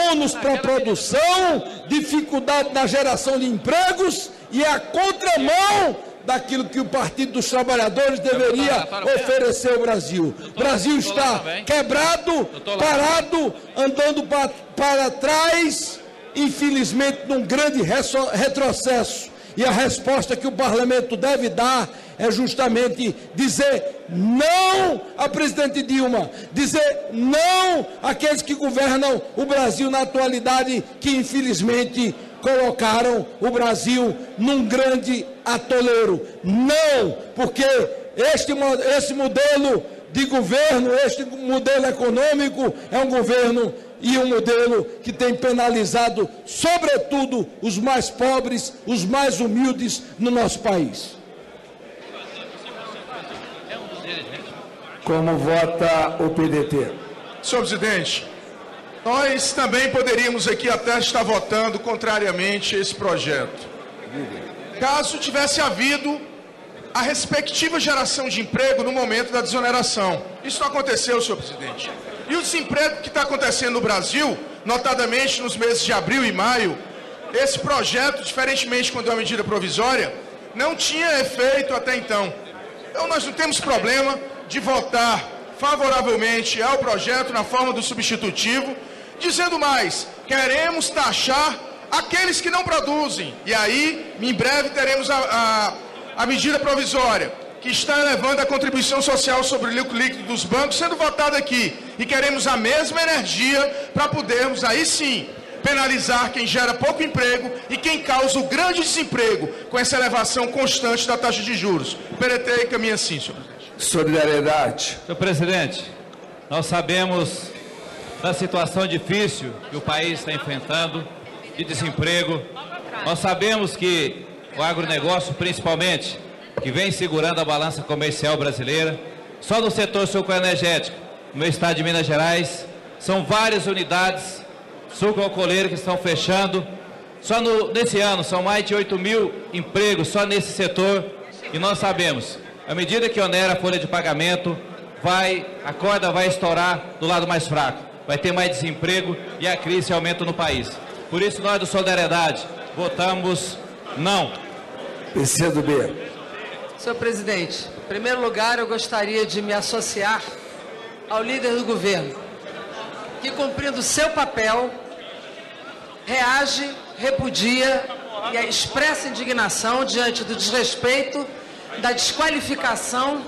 ônus para a produção, dificuldade na geração de empregos e a contramão daquilo que o Partido dos Trabalhadores deveria oferecer ao Brasil. O Brasil está quebrado, parado, andando para trás, infelizmente, num grande retrocesso. E a resposta que o parlamento deve dar é justamente dizer não à presidente Dilma, dizer não àqueles que governam o Brasil na atualidade, que infelizmente colocaram o Brasil num grande atoleiro. Não, porque esse modelo de governo, este modelo econômico é um governo e um modelo que tem penalizado, sobretudo, os mais pobres, os mais humildes no nosso país. Como vota o PDT? Senhor presidente, nós também poderíamos aqui até estar votando contrariamente a esse projeto, caso tivesse havido a respectiva geração de emprego no momento da desoneração. Isso não aconteceu, senhor presidente. E o desemprego que está acontecendo no Brasil, notadamente nos meses de abril e maio, esse projeto, diferentemente quando é uma medida provisória, não tinha efeito até então. Então nós não temos problema de votar favoravelmente ao projeto na forma do substitutivo, dizendo mais, queremos taxar aqueles que não produzem. E aí, em breve, teremos a medida provisória, que está elevando a contribuição social sobre o lucro líquido dos bancos, sendo votada aqui. E queremos a mesma energia para podermos, aí sim, penalizar quem gera pouco emprego e quem causa o grande desemprego com essa elevação constante da taxa de juros. O PDT caminha assim, senhor presidente. Solidariedade. Senhor presidente, nós sabemos da situação difícil que o país está enfrentando, de desemprego. Nós sabemos que o agronegócio, principalmente, que vem segurando a balança comercial brasileira, só no setor sucroenergético, no meu estado de Minas Gerais, são várias unidades sucroalcooleiras que estão fechando. Só nesse ano são mais de 8 mil empregos só nesse setor. E nós sabemos, à medida que onera a folha de pagamento, a corda vai estourar do lado mais fraco. Vai ter mais desemprego e a crise aumenta no país. Por isso nós do Solidariedade votamos não. PCdoB. Senhor presidente, em primeiro lugar eu gostaria de me associar ao líder do governo, que cumprindo seu papel, reage, repudia e a expressa indignação diante do desrespeito, da desqualificação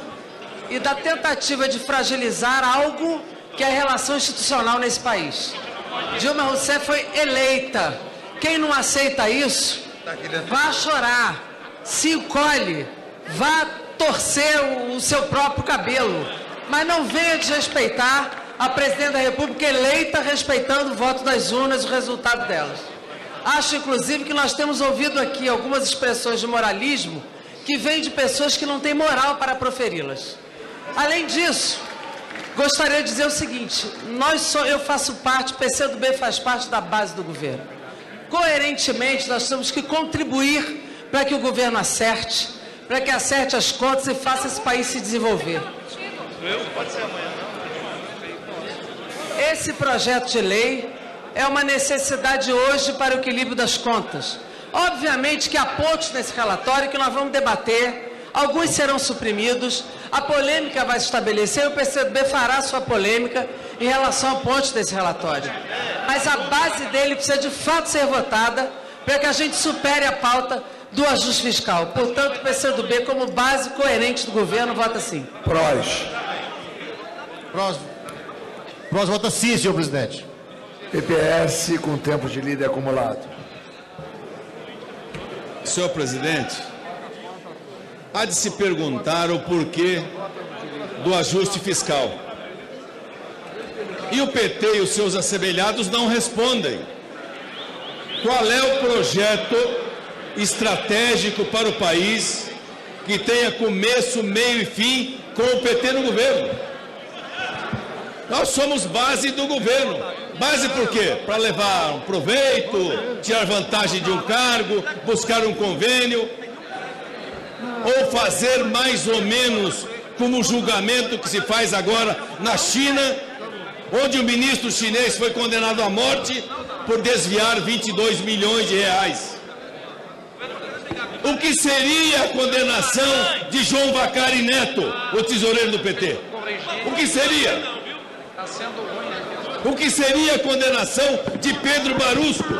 e da tentativa de fragilizar algo que é a relação institucional nesse país. Dilma Rousseff foi eleita. Quem não aceita isso, vá chorar, se encolhe, vá torcer o seu próprio cabelo, mas não venha desrespeitar a Presidente da República eleita respeitando o voto das urnas e o resultado delas. Acho, inclusive, que nós temos ouvido aqui algumas expressões de moralismo que vêm de pessoas que não têm moral para proferi-las. Além disso, gostaria de dizer o seguinte, eu faço parte, o PCdoB faz parte da base do governo. Coerentemente, nós temos que contribuir para que o governo acerte, para que acerte as contas e faça esse país se desenvolver. Pode ser amanhã. Esse projeto de lei é uma necessidade hoje para o equilíbrio das contas. Obviamente que há pontos nesse relatório que nós vamos debater, alguns serão suprimidos, a polêmica vai se estabelecer e o PCdoB fará sua polêmica em relação a pontos desse relatório. Mas a base dele precisa de fato ser votada para que a gente supere a pauta do ajuste fiscal. Portanto, o PCdoB, como base coerente do governo, vota sim. Próximo vota sim, senhor presidente. PPS com tempo de líder acumulado. Senhor presidente, há de se perguntar o porquê do ajuste fiscal. E o PT e os seus assemelhados não respondem. Qual é o projeto estratégico para o país que tenha começo, meio e fim com o PT no governo? Nós somos base do governo. Base por quê? Para levar um proveito, tirar vantagem de um cargo, buscar um convênio, ou fazer mais ou menos como o julgamento que se faz agora na China, onde o ministro chinês foi condenado à morte por desviar 22 milhões de reais. O que seria a condenação de João Vacari Neto, o tesoureiro do PT? O que seria? O que seria a condenação de Pedro Barusco,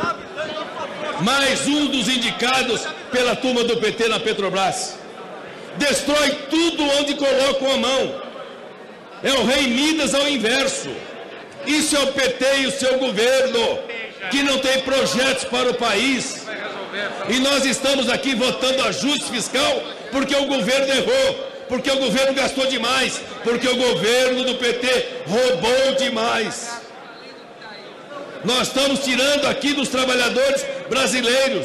mais um dos indicados pela turma do PT na Petrobras? Destrói tudo onde colocam a mão. É o rei Midas ao inverso. Isso é o PT e o seu governo, que não tem projetos para o país. E nós estamos aqui votando ajuste fiscal porque o governo errou, porque o governo gastou demais, porque o governo do PT roubou demais. Nós estamos tirando aqui dos trabalhadores brasileiros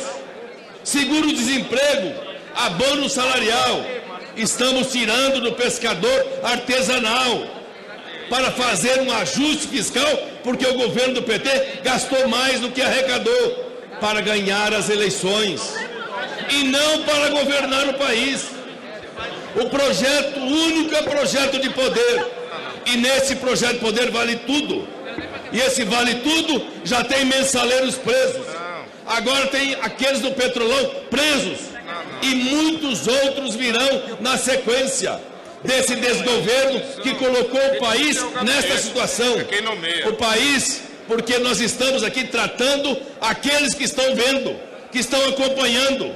seguro-desemprego, abono salarial. Estamos tirando do pescador artesanal para fazer um ajuste fiscal, porque o governo do PT gastou mais do que arrecadou para ganhar as eleições e não para governar o país. O projeto, o único é projeto de poder, e nesse projeto de poder vale tudo. E esse vale tudo já tem mensaleiros presos. Agora tem aqueles do Petrolão presos. E muitos outros virão na sequência desse desgoverno que colocou o país nesta situação. O país, porque nós estamos aqui tratando aqueles que estão vendo, que estão acompanhando.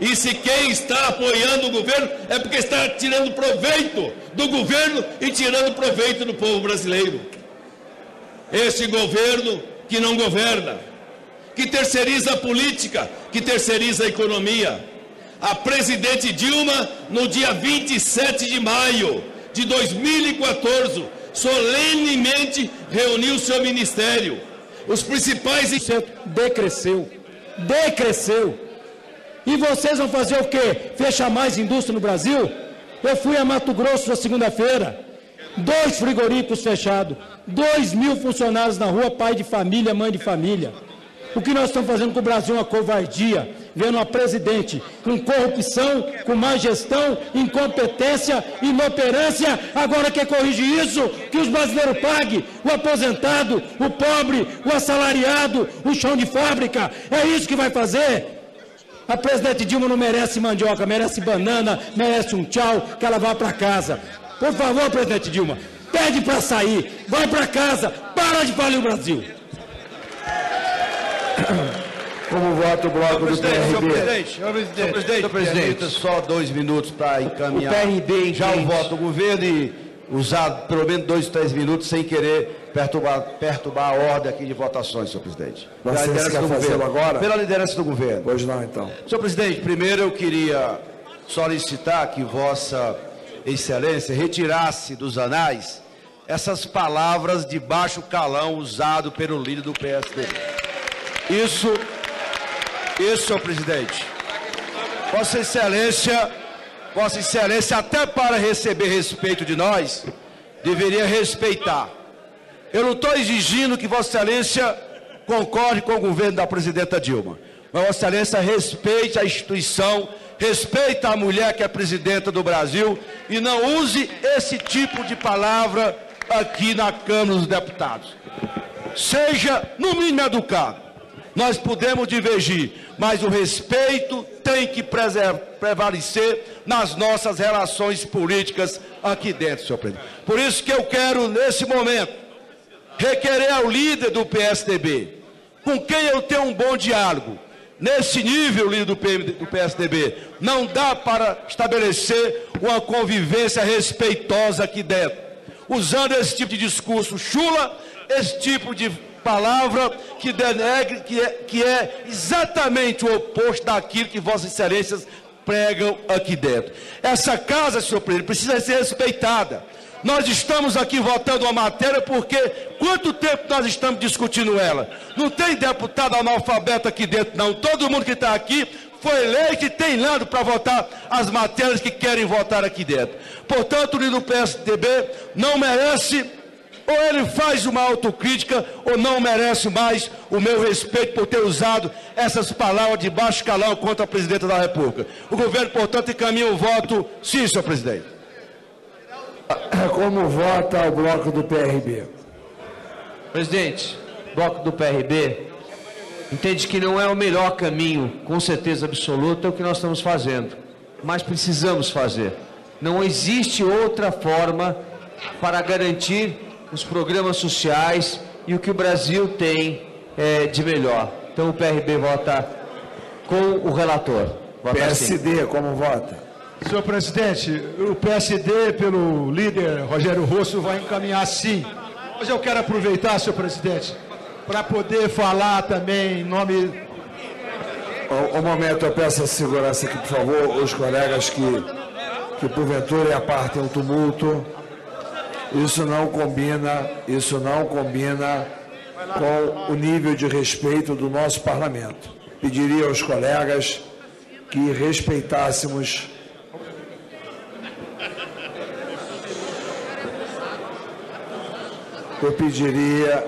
E se quem está apoiando o governo é porque está tirando proveito do governo e tirando proveito do povo brasileiro. Este governo que não governa, que terceiriza a política, que terceiriza a economia. A presidente Dilma, no dia 27 de maio de 2014, solenemente reuniu seu ministério. Os principais... Decresceu. E vocês vão fazer o quê? Fechar mais indústria no Brasil? Eu fui a Mato Grosso na segunda-feira, 2 frigoríficos fechados, 2.000 funcionários na rua, pai de família, mãe de família. O que nós estamos fazendo com o Brasil é uma covardia, vendo uma presidente com corrupção, com má gestão, incompetência, inoperância, agora quer corrigir isso, que os brasileiros paguem, o aposentado, o pobre, o assalariado, o chão de fábrica, é isso que vai fazer? A presidente Dilma não merece mandioca, merece banana, merece um tchau, que ela vá para casa. Por favor, presidente Dilma, pede para sair, vai para casa, para de falir o Brasil. Como vota o bloco do PRB? Senhor presidente, só 2 minutos para encaminhar. O PRB já o voto do governo e usar pelo menos 2, 3 minutos sem querer perturbar a ordem aqui de votações, senhor presidente. Você quer fazê-lo agora? Pela liderança do governo. Pois não, então. Senhor presidente, primeiro eu queria solicitar que Vossa Excelência retirasse dos anais essas palavras de baixo calão usado pelo líder do PSDB. Isso, senhor presidente. Vossa Excelência, até para receber respeito de nós, deveria respeitar. Eu não estou exigindo que Vossa Excelência concorde com o governo da presidenta Dilma. Mas Vossa Excelência respeite a instituição, respeite a mulher que é presidenta do Brasil e não use esse tipo de palavra aqui na Câmara dos Deputados. Seja, no mínimo, educado. Nós podemos divergir, mas o respeito tem que prevalecer nas nossas relações políticas aqui dentro, senhor presidente. Por isso que eu quero, nesse momento, requerer ao líder do PSDB, com quem eu tenho um bom diálogo. Nesse nível, líder do PSDB, não dá para estabelecer uma convivência respeitosa aqui dentro. Usando esse tipo de discurso chula, esse tipo de palavra que denegre, que é exatamente o oposto daquilo que Vossas Excelências pregam aqui dentro. Essa casa, senhor presidente, precisa ser respeitada. Nós estamos aqui votando uma matéria porque quanto tempo nós estamos discutindo ela? Não tem deputado analfabeto aqui dentro, não. Todo mundo que está aqui foi eleito e tem lado para votar as matérias que querem votar aqui dentro. Portanto, o líder do PSDB não merece, ou ele faz uma autocrítica, ou não merece mais o meu respeito por ter usado essas palavras de baixo calão contra a presidenta da República. O governo, portanto, encaminha o voto sim, senhor presidente. Como vota o bloco do PRB? Presidente, o bloco do PRB entende que não é o melhor caminho, com certeza absoluta, o que nós estamos fazendo, mas precisamos fazer. Não existe outra forma para garantir os programas sociais e o que o Brasil tem de melhor. Então o PRB vota com o relator. Vota PSD, sim. Como vota? Senhor presidente, o PSD, pelo líder Rogério Rosso, vai encaminhar sim. Mas eu quero aproveitar, senhor presidente, para poder falar também em nome... Um momento, eu peço a segurança aqui, por favor, os colegas que porventura apartem o tumulto. Isso não combina com o nível de respeito do nosso parlamento. Pediria aos colegas que respeitássemos... Eu pediria,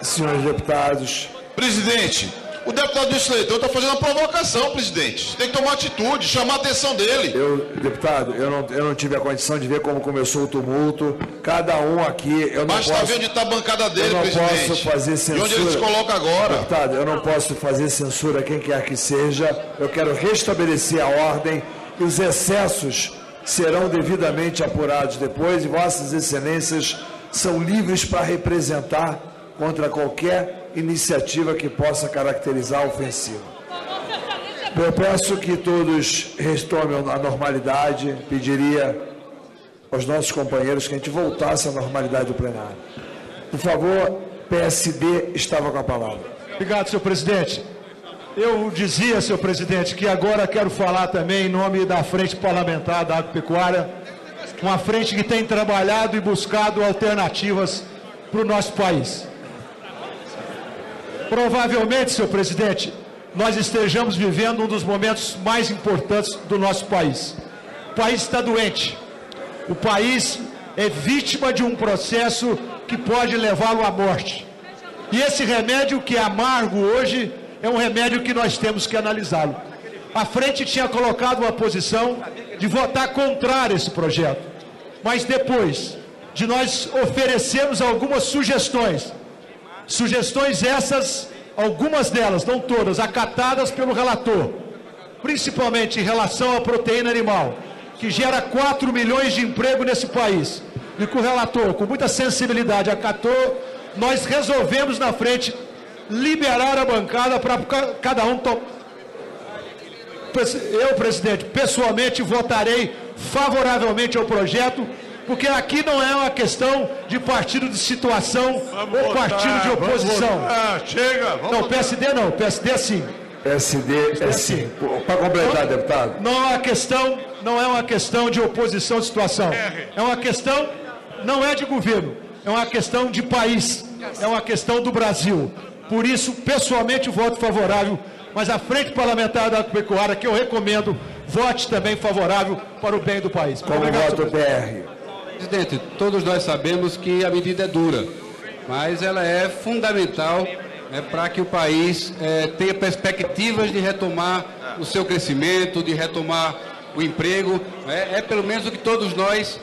senhores deputados... Presidente, o deputado Wilson Leitão está fazendo uma provocação, presidente. Você tem que tomar atitude, chamar a atenção dele. Deputado, eu não tive a condição de ver como começou o tumulto. Cada um aqui... Mas está vendo onde está a bancada dele, presidente. Eu não posso fazer censura. E onde ele se coloca agora. Deputado, eu não posso fazer censura a quem quer que seja. Eu quero restabelecer a ordem e os excessos serão devidamente apurados depois e Vossas Excelências são livres para representar contra qualquer iniciativa que possa caracterizar a ofensiva. Eu peço que todos retomem a normalidade, pediria aos nossos companheiros que a gente voltasse à normalidade do plenário. Por favor, PSD estava com a palavra. Obrigado, senhor presidente. Eu dizia, senhor presidente, que agora quero falar também em nome da Frente Parlamentar da Agropecuária, uma frente que tem trabalhado e buscado alternativas para o nosso país. Provavelmente, senhor presidente, nós estejamos vivendo um dos momentos mais importantes do nosso país. O país está doente. O país é vítima de um processo que pode levá-lo à morte. E esse remédio, que é amargo hoje, é um remédio que nós temos que analisá-lo. A frente tinha colocado uma posição de votar contrário a esse projeto. Mas depois de nós oferecermos algumas sugestões essas, algumas delas, não todas, acatadas pelo relator, principalmente em relação à proteína animal, que gera 4 milhões de emprego nesse país, e que o relator, com muita sensibilidade, acatou, nós resolvemos na frente liberar a bancada para cada um tomar. Eu, presidente, pessoalmente votarei favoravelmente ao projeto, porque aqui não é uma questão de partido de situação ou partido de oposição. Chega, vamos não, PSD não, PSD é sim. PSD é sim. Para completar, deputado. Não é uma questão de oposição de situação. É uma questão, não é de governo, é uma questão de país, é uma questão do Brasil. Por isso, pessoalmente, voto favorável, mas a Frente Parlamentar da Agropecuária, que eu recomendo, vote também favorável para o bem do país. Como voto PR? Presidente, todos nós sabemos que a medida é dura, mas ela é fundamental para que o país tenha perspectivas de retomar o seu crescimento, de retomar o emprego. É pelo menos o que todos nós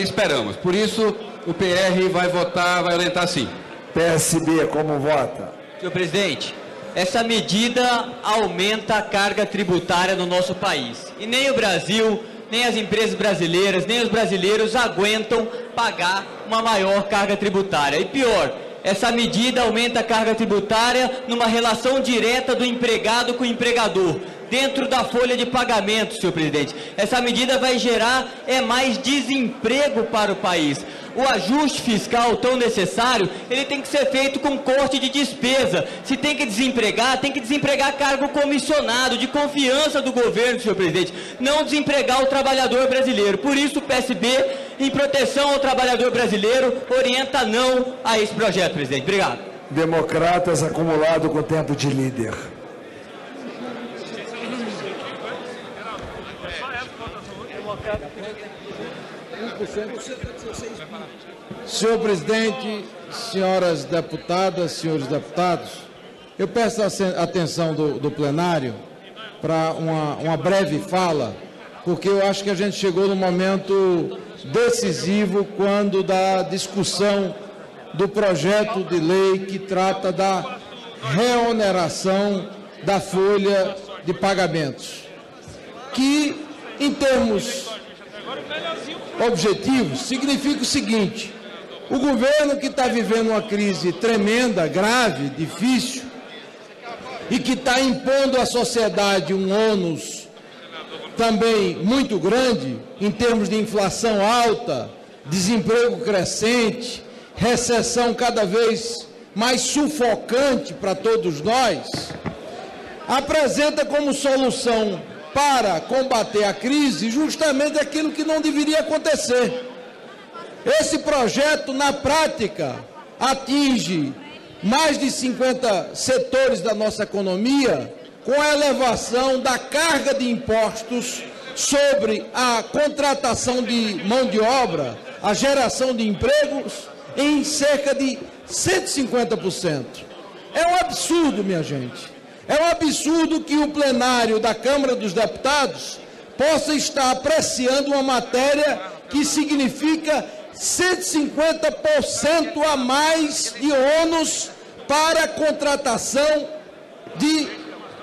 esperamos. Por isso, o PR vai votar, vai orientar sim. PSB, como vota? Senhor presidente, essa medida aumenta a carga tributária no nosso país. E nem o Brasil, nem as empresas brasileiras, nem os brasileiros aguentam pagar uma maior carga tributária. E pior, essa medida aumenta a carga tributária numa relação direta do empregado com o empregador, dentro da folha de pagamento, senhor presidente. Essa medida vai gerar mais desemprego para o país. O ajuste fiscal tão necessário, ele tem que ser feito com corte de despesa. Se tem que desempregar cargo comissionado, de confiança do governo, senhor presidente, não desempregar o trabalhador brasileiro. Por isso o PSB, em proteção ao trabalhador brasileiro, orienta não a esse projeto, presidente. Obrigado. Democratas acumulado com tempo de líder. Senhor presidente, senhoras deputadas, senhores deputados, eu peço a atenção do plenário para uma breve fala, porque eu acho que a gente chegou num momento decisivo quando da discussão do projeto de lei que trata da reoneração da folha de pagamentos, que, em termos objetivos, significa o seguinte: o governo que está vivendo uma crise tremenda, grave, difícil, e que está impondo à sociedade um ônus também muito grande, em termos de inflação alta, desemprego crescente, recessão cada vez mais sufocante para todos nós, apresenta como solução para combater a crise justamente aquilo que não deveria acontecer. Esse projeto, na prática, atinge mais de 50 setores da nossa economia, com a elevação da carga de impostos sobre a contratação de mão de obra, a geração de empregos, em cerca de 150%. É um absurdo, minha gente. É um absurdo que o plenário da Câmara dos Deputados possa estar apreciando uma matéria que significa 150% a mais de ônus para a contratação de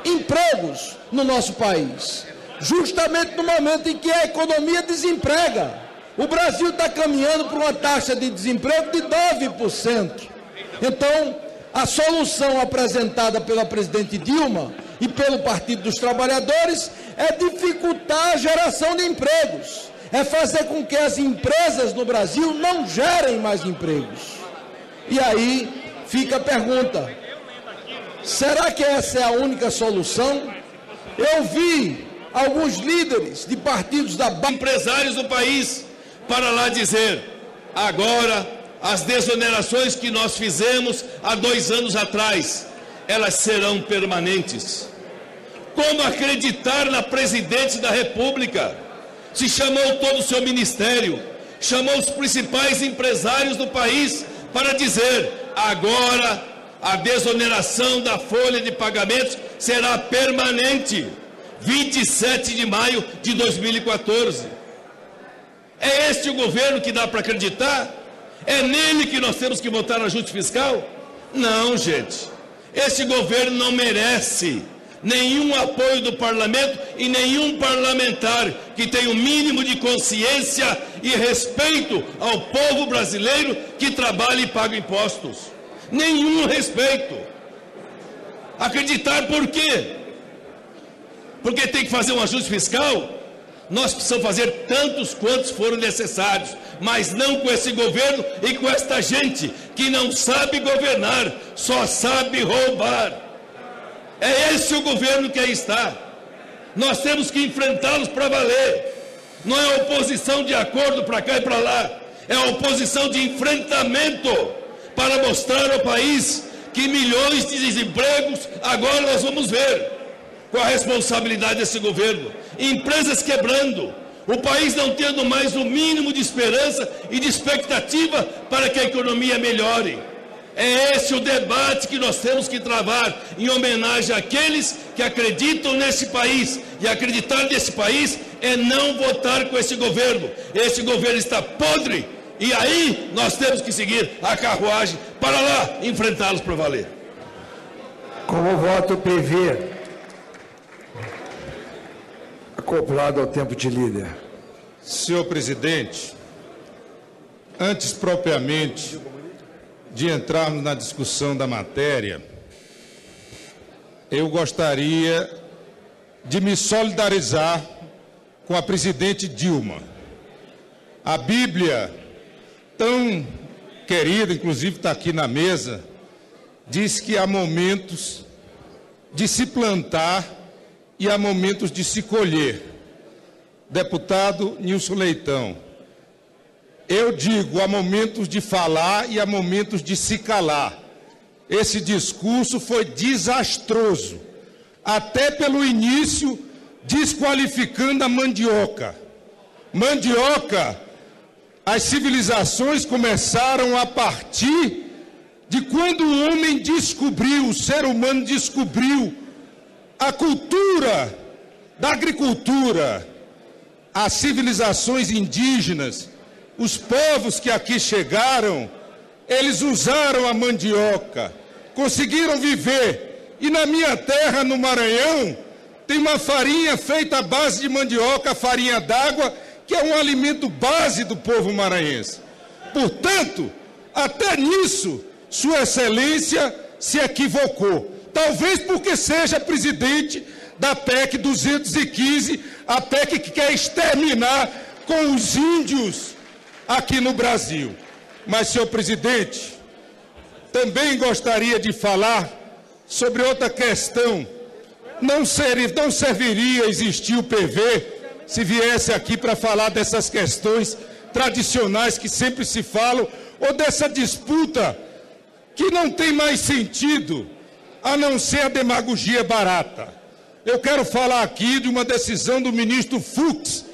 empregos no nosso país. Justamente no momento em que a economia desemprega. O Brasil está caminhando para uma taxa de desemprego de 9%. Então, a solução apresentada pela presidente Dilma e pelo Partido dos Trabalhadores é dificultar a geração de empregos, é fazer com que as empresas no Brasil não gerem mais empregos. E aí fica a pergunta: será que essa é a única solução? Eu vi alguns líderes de partidos da base, empresários do país, para lá dizer: agora as desonerações que nós fizemos há 2 anos atrás, elas serão permanentes. Como acreditar na presidente da República? Se chamou todo o seu ministério, chamou os principais empresários do país para dizer: agora a desoneração da folha de pagamentos será permanente. 27 de maio de 2014. É este o governo que dá para acreditar? É nele que nós temos que votar no ajuste fiscal? Não, gente. Esse governo não merece nenhum apoio do parlamento e nenhum parlamentar que tenha o mínimo de consciência e respeito ao povo brasileiro que trabalha e paga impostos. Nenhum respeito. Acreditar por quê? Porque tem que fazer um ajuste fiscal? Nós precisamos fazer tantos quantos forem necessários, mas não com esse governo e com esta gente que não sabe governar, só sabe roubar. É esse o governo que aí está. Nós temos que enfrentá-los para valer. Não é oposição de acordo para cá e para lá, é oposição de enfrentamento para mostrar ao país que milhões de desempregos agora nós vamos ver com a responsabilidade desse governo. Empresas quebrando, o país não tendo mais o mínimo de esperança e de expectativa para que a economia melhore. É esse o debate que nós temos que travar em homenagem àqueles que acreditam nesse país. E acreditar nesse país é não votar com esse governo. Esse governo está podre e aí nós temos que seguir a carruagem para lá enfrentá-los para valer. Como voto PV, acoplado ao tempo de líder. Senhor presidente, antes propriamente de entrarmos na discussão da matéria, eu gostaria de me solidarizar com a presidente Dilma. A Bíblia, tão querida, inclusive está aqui na mesa, diz que há momentos de se plantar e há momentos de se colher. Deputado Nilson Leitão, eu digo, há momentos de falar e há momentos de se calar. Esse discurso foi desastroso, até pelo início, desqualificando a mandioca. Mandioca, as civilizações começaram a partir de quando o homem descobriu, o ser humano descobriu a cultura da agricultura. As civilizações indígenas, os povos que aqui chegaram, eles usaram a mandioca, conseguiram viver. E na minha terra, no Maranhão, tem uma farinha feita à base de mandioca, a farinha d'água, que é um alimento base do povo maranhense. Portanto, até nisso, Sua Excelência se equivocou. Talvez porque seja presidente da PEC 215, a PEC que quer exterminar com os índios aqui no Brasil. Mas, senhor presidente, também gostaria de falar sobre outra questão. Não serviria existir o PV se viesse aqui para falar dessas questões tradicionais que sempre se falam, ou dessa disputa que não tem mais sentido, a não ser a demagogia barata. Eu quero falar aqui de uma decisão do ministro Fux.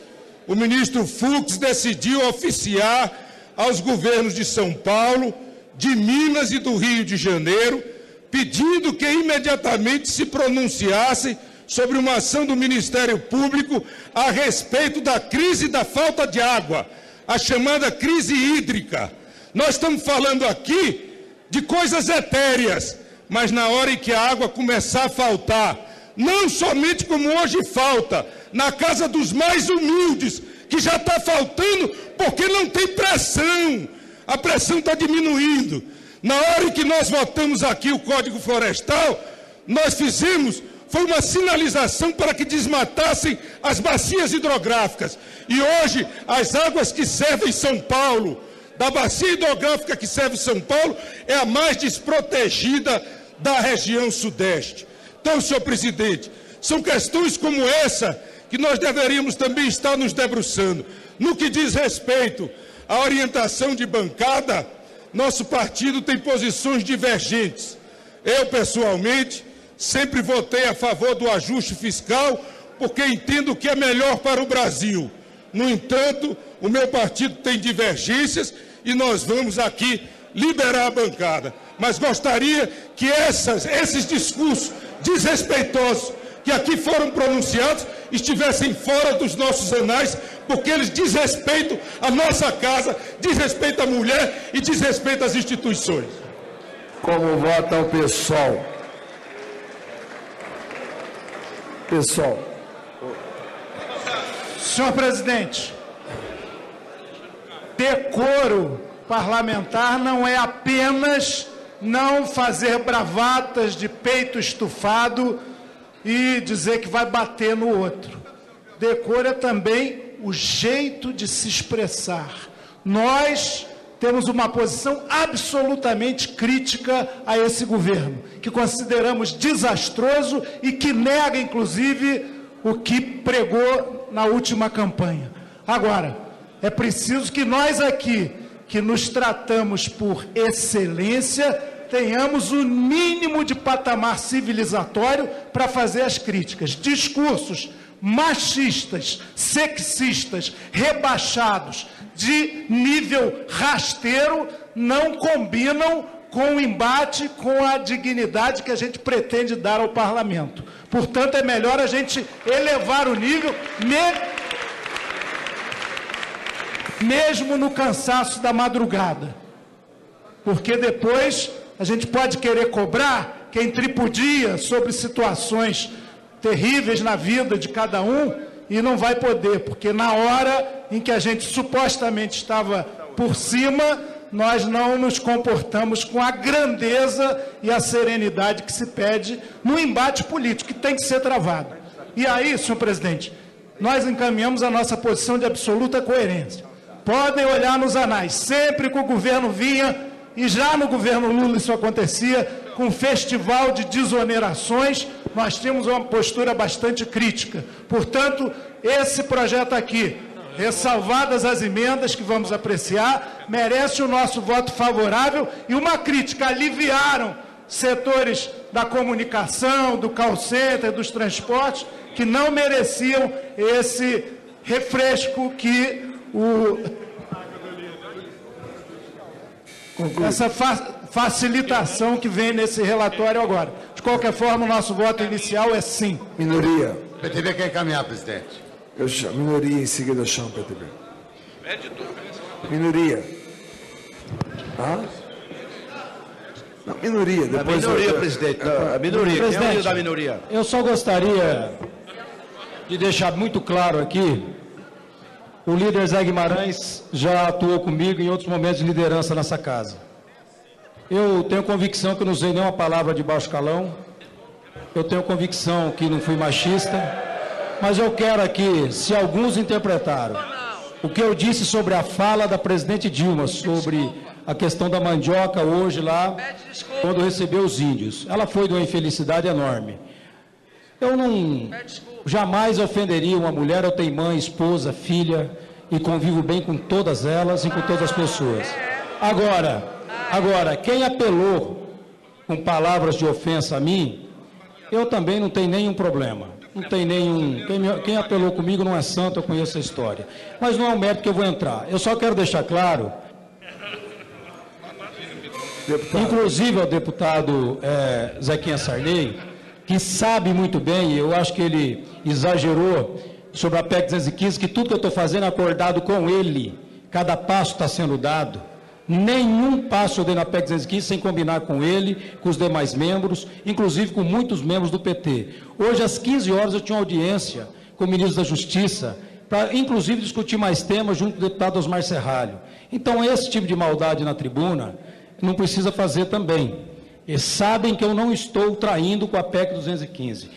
O ministro Fux decidiu oficiar aos governos de São Paulo, de Minas e do Rio de Janeiro, pedindo que imediatamente se pronunciassem sobre uma ação do Ministério Público a respeito da crise da falta de água, a chamada crise hídrica. Nós estamos falando aqui de coisas etéreas, mas na hora em que a água começar a faltar, não somente como hoje falta, na casa dos mais humildes, que já está faltando porque não tem pressão, a pressão está diminuindo. Na hora em que nós votamos aqui o Código Florestal, nós fizemos, foi uma sinalização para que desmatassem as bacias hidrográficas. E hoje, as águas que servem São Paulo, da bacia hidrográfica que serve São Paulo, é a mais desprotegida da região sudeste. Então, senhor presidente, são questões como essa que nós deveríamos também estar nos debruçando. No que diz respeito à orientação de bancada, nosso partido tem posições divergentes. Eu, pessoalmente, sempre votei a favor do ajuste fiscal, porque entendo que é melhor para o Brasil. No entanto, o meu partido tem divergências e nós vamos aqui liberar a bancada. Mas gostaria que esses discursos desrespeitosos que aqui foram pronunciados estivessem fora dos nossos anais, porque eles desrespeitam a nossa casa, desrespeitam a mulher e desrespeitam as instituições. Como vota o PSOL? PSOL. Senhor presidente, decoro parlamentar não é apenas não fazer bravatas de peito estufado e dizer que vai bater no outro. Decoro é também o jeito de se expressar. Nós temos uma posição absolutamente crítica a esse governo, que consideramos desastroso e que nega, inclusive, o que pregou na última campanha. Agora, é preciso que nós aqui, que nos tratamos por excelência, tenhamos o mínimo de patamar civilizatório para fazer as críticas. Discursos machistas, sexistas, rebaixados, de nível rasteiro, não combinam com o embate, com a dignidade que a gente pretende dar ao parlamento. Portanto, é melhor a gente elevar o nível, mesmo no cansaço da madrugada. Porque depois a gente pode querer cobrar quem tripudia sobre situações terríveis na vida de cada um e não vai poder, porque na hora em que a gente supostamente estava por cima, nós não nos comportamos com a grandeza e a serenidade que se pede no embate político, que tem que ser travado. E aí, senhor presidente, nós encaminhamos a nossa posição de absoluta coerência. Podem olhar nos anais, sempre que o governo vinha, e já no governo Lula isso acontecia, com um festival de desonerações, nós tínhamos uma postura bastante crítica. Portanto, esse projeto aqui, ressalvadas as emendas que vamos apreciar, merece o nosso voto favorável e uma crítica. Aliviaram setores da comunicação, do call center, dos transportes, que não mereciam esse refresco que essa facilitação que vem nesse relatório agora. De qualquer forma, o nosso voto inicial é sim. Minoria. O PTB quer encaminhar, presidente. Eu chamo. Minoria, em seguida eu chamo o PTB. Minoria. Ah? Não, minoria. Depois minoria, presidente. A minoria. Presidente, quem é o da minoria? Eu só gostaria de deixar muito claro aqui, o líder Zé Guimarães já atuou comigo em outros momentos de liderança nessa casa. Eu tenho convicção que não usei nenhuma palavra de baixo calão, eu tenho convicção que não fui machista, mas eu quero aqui, se alguns interpretaram o que eu disse sobre a fala da presidente Dilma, sobre a questão da mandioca hoje lá, quando recebeu os índios, ela foi de uma infelicidade enorme. Eu não jamais ofenderia uma mulher, eu tenho mãe, esposa, filha, e convivo bem com todas elas e com todas as pessoas. Agora, quem apelou com palavras de ofensa a mim, eu também não tenho nenhum problema. Não tem nenhum... Quem apelou comigo não é santo, eu conheço a história. Mas não é um mérito que eu vou entrar. Eu só quero deixar claro, inclusive ao deputado Zequinha Sarney, que sabe muito bem, eu acho que ele exagerou sobre a PEC 215, que tudo que eu estou fazendo é acordado com ele, cada passo está sendo dado. Nenhum passo eu dei na PEC 215 sem combinar com ele, com os demais membros, inclusive com muitos membros do PT. Hoje, às 15 horas, eu tinha uma audiência com o ministro da Justiça, para, inclusive, discutir mais temas junto com o deputado Osmar Serralho. Então, esse tipo de maldade na tribuna não precisa fazer também. Eles sabem que eu não estou traindo com a PEC 215.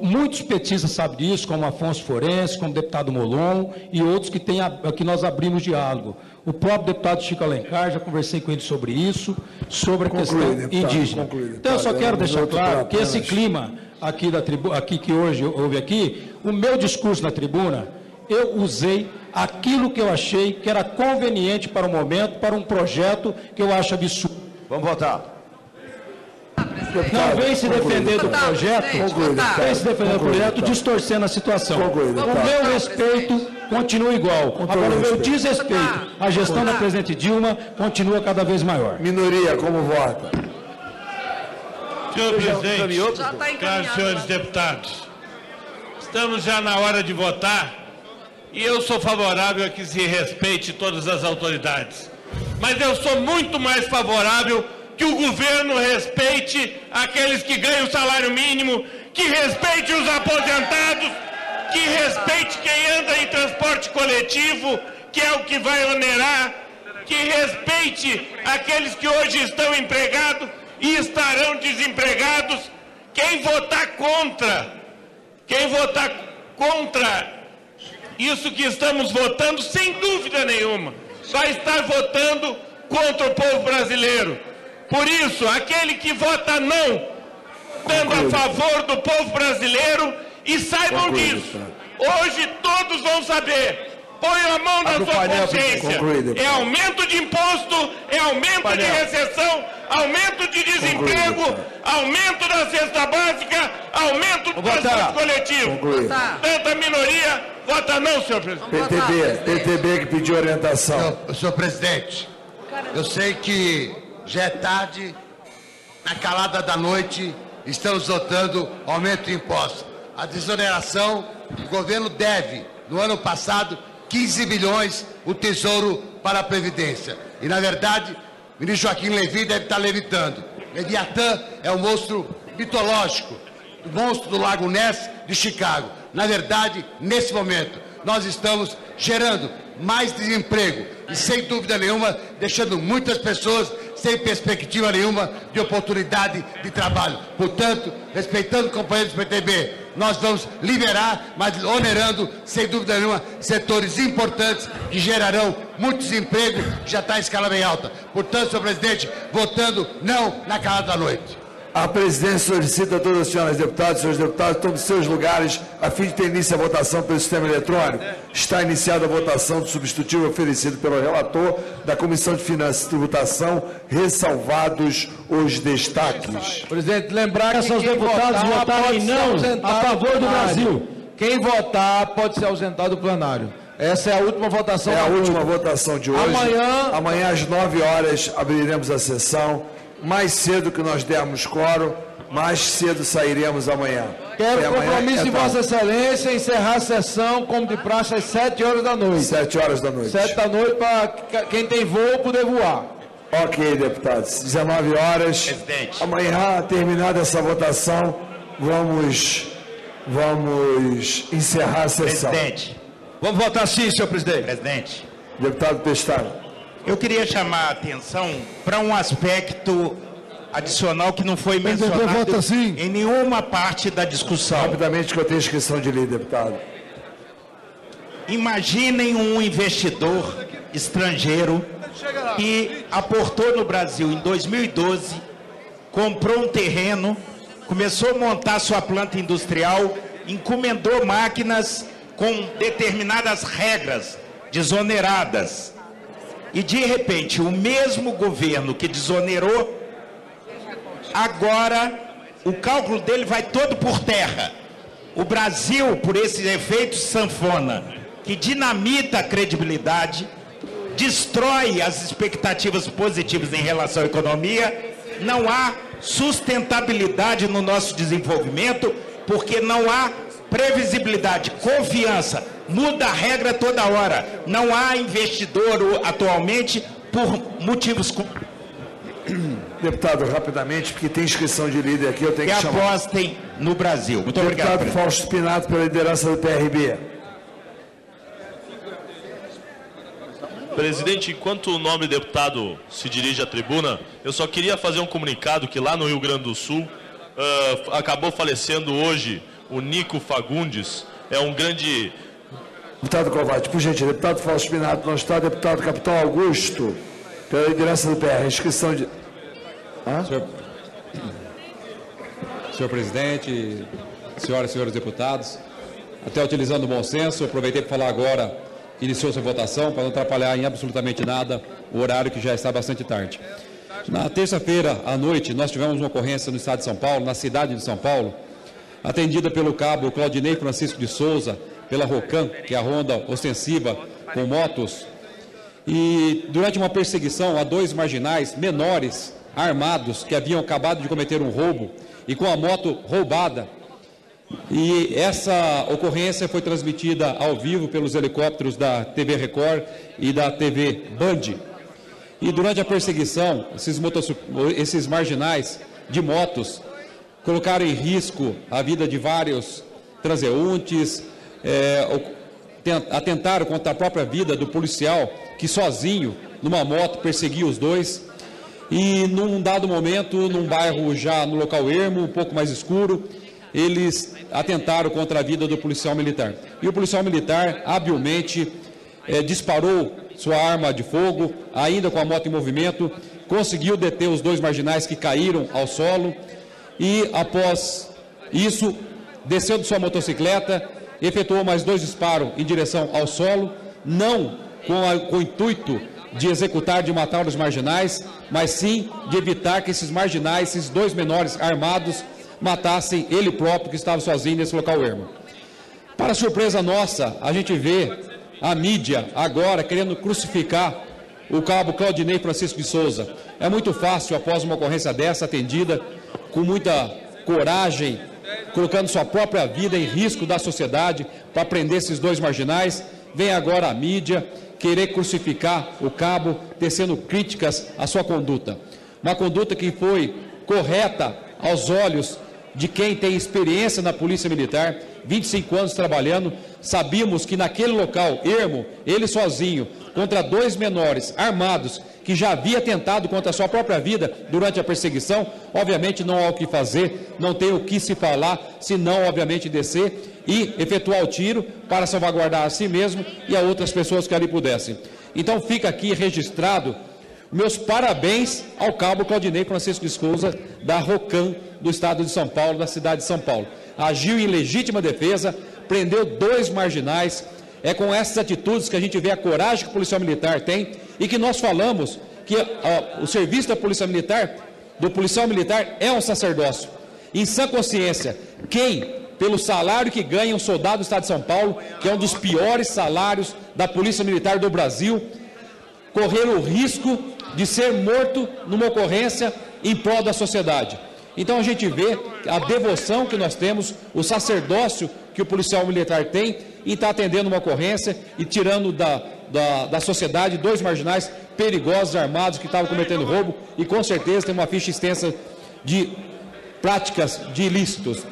Muitos petistas sabem disso, como Afonso Forense, como o deputado Molon e outros que nós abrimos diálogo. O próprio deputado Chico Alencar, já conversei com ele sobre isso, sobre a questão indígena. Então, eu só quero deixar claro que esse clima aqui que hoje houve aqui, o meu discurso na tribuna, eu usei aquilo que eu achei que era conveniente para o momento, para um projeto que eu acho absurdo. Vamos votar. Não vem se defender do projeto, vem se defender do projeto, distorcendo a situação. O meu respeito continua igual. Agora, o meu desrespeito à gestão da presidente Dilma continua cada vez maior. Minoria, como vota? Senhor presidente, caros senhores deputados, estamos já na hora de votar e eu sou favorável a que se respeite todas as autoridades. Mas eu sou muito mais favorável que o governo respeite aqueles que ganham o salário mínimo, que respeite os aposentados, que respeite quem anda em transporte coletivo, que é o que vai onerar que respeite aqueles que hoje estão empregados e estarão desempregados. Quem votar contra isso que estamos votando, sem dúvida nenhuma, vai estar votando contra o povo brasileiro. Por isso, aquele que vota não, estando a favor do povo brasileiro, e saibam disso, hoje todos vão saber. Põe a mão na sua consciência. É aumento de imposto, é aumento de recessão, aumento de desemprego, aumento da cesta básica, aumento do transporte coletivo. Tanta minoria, vota não, senhor presidente. PTB que pediu orientação. Senhor presidente, eu sei que já é tarde, na calada da noite, estamos votando aumento de impostos. A desoneração, o governo deve, no ano passado, 15 bilhões o Tesouro para a Previdência. E, na verdade, o ministro Joaquim Levy deve estar levitando. Leviatã é um monstro mitológico, o monstro do Lago Ness de Chicago. Na verdade, nesse momento, nós estamos gerando mais desemprego e, sem dúvida nenhuma, deixando muitas pessoas sem perspectiva nenhuma de oportunidade de trabalho. Portanto, respeitando companheiros do PTB, nós vamos liberar, mas onerando, sem dúvida nenhuma, setores importantes que gerarão muito desemprego, que já está em escala bem alta. Portanto, senhor presidente, votando não na calada da noite. A presidência solicita a todas as senhoras deputadas e senhores deputados tomem seus lugares a fim de ter início a votação pelo sistema eletrônico. Está iniciada a votação do substitutivo oferecido pelo relator da Comissão de Finanças e Tributação, ressalvados os destaques. Presidente, lembrar que seus deputados votarem não a favor do Brasil. Quem votar pode se ausentar do plenário. Essa é a última votação. É a última votação de hoje. Amanhã às 9 horas abriremos a sessão. Mais cedo que nós dermos quórum, mais cedo sairemos amanhã. Quero compromisso de Vossa Excelência encerrar a sessão, como de praxe, às 7 horas da noite. 7 horas da noite. 7 da noite, para quem tem voo poder voar. Ok, deputados. 19 horas. Presidente. Amanhã, terminada essa votação, vamos encerrar a sessão. Presidente. Vamos votar sim, senhor presidente. Presidente. Deputado Pestana. Eu queria chamar a atenção para um aspecto adicional que não foi mencionado em nenhuma parte da discussão. Rapidamente, que eu tenho inscrição de lei, deputado. Imaginem um investidor estrangeiro que aportou no Brasil em 2012, comprou um terreno, começou a montar sua planta industrial, encomendou máquinas com determinadas regras desoneradas. E, de repente, o mesmo governo que desonerou, agora o cálculo dele vai todo por terra. O Brasil, por esse efeito sanfona, que dinamita a credibilidade, destrói as expectativas positivas em relação à economia, não há sustentabilidade no nosso desenvolvimento, porque não há previsibilidade, confiança, muda a regra toda hora. Não há investidor atualmente por motivos... Deputado, rapidamente, porque tem inscrição de líder aqui, eu tenho que chamar. Apostem no Brasil. Muito obrigado. Deputado Fausto Pinato, pela liderança do PRB. Presidente, enquanto o nobre deputado se dirige à tribuna, eu só queria fazer um comunicado que lá no Rio Grande do Sul acabou falecendo hoje o Nico Fagundes, é um grande... Deputado Kovács, por gentileza, deputado Fausto Pinato não está, deputado Capitão Augusto, pela liderança do PR, inscrição de... Senhor presidente, senhoras e senhores deputados, até utilizando o bom senso, aproveitei para falar agora que iniciou-se a votação, para não atrapalhar em absolutamente nada o horário que já está bastante tarde. Na terça-feira à noite, nós tivemos uma ocorrência no estado de São Paulo, na cidade de São Paulo, atendida pelo cabo Claudinei Francisco de Souza, pela Rocan, que é a ronda ostensiva com motos, e durante uma perseguição a dois marginais menores, armados, que haviam acabado de cometer um roubo, e com a moto roubada. E essa ocorrência foi transmitida ao vivo pelos helicópteros da TV Record e da TV Band. E durante a perseguição, esses marginais de motos colocaram em risco a vida de vários transeuntes, atentaram contra a própria vida do policial, que sozinho, numa moto, perseguia os dois. E num dado momento, num bairro já no local ermo, um pouco mais escuro, eles atentaram contra a vida do policial militar. E o policial militar, habilmente, disparou sua arma de fogo, ainda com a moto em movimento, conseguiu deter os dois marginais que caíram ao solo e, após isso, desceu de sua motocicleta, efetuou mais 2 disparos em direção ao solo, não com o intuito de executar, de matar os marginais, mas sim de evitar que esses marginais, esses 2 menores armados, matassem ele próprio, que estava sozinho nesse local ermo. Para surpresa nossa, a gente vê a mídia agora querendo crucificar o cabo Claudinei Francisco de Souza. É muito fácil, após uma ocorrência dessa, atendida com muita coragem, colocando sua própria vida em risco da sociedade para prender esses 2 marginais, vem agora a mídia querer crucificar o cabo, tecendo críticas à sua conduta. Uma conduta que foi correta aos olhos de quem tem experiência na Polícia Militar, 25 anos trabalhando. Sabíamos que naquele local ermo, ele sozinho, contra 2 menores armados, que já havia tentado contra a sua própria vida durante a perseguição, obviamente não há o que fazer, não tem o que se falar, senão, obviamente, descer e efetuar o tiro para salvaguardar a si mesmo e a outras pessoas que ali pudessem. Então fica aqui registrado meus parabéns ao cabo Claudinei Francisco de Souza, da ROCAM, do Estado de São Paulo, da cidade de São Paulo. Agiu em legítima defesa, prendeu 2 marginais. É com essas atitudes que a gente vê a coragem que o policial militar tem e que nós falamos que o serviço da Polícia Militar, do policial militar, é um sacerdócio. Em sã consciência, quem, pelo salário que ganha um soldado do Estado de São Paulo, que é um dos piores salários da Polícia Militar do Brasil, correr o risco de ser morto numa ocorrência em prol da sociedade. Então a gente vê a devoção que nós temos, o sacerdócio que o policial militar tem em estar atendendo uma ocorrência e tirando da sociedade 2 marginais perigosos, armados, que estavam cometendo roubo e com certeza tem uma ficha extensa de práticas de ilícitos.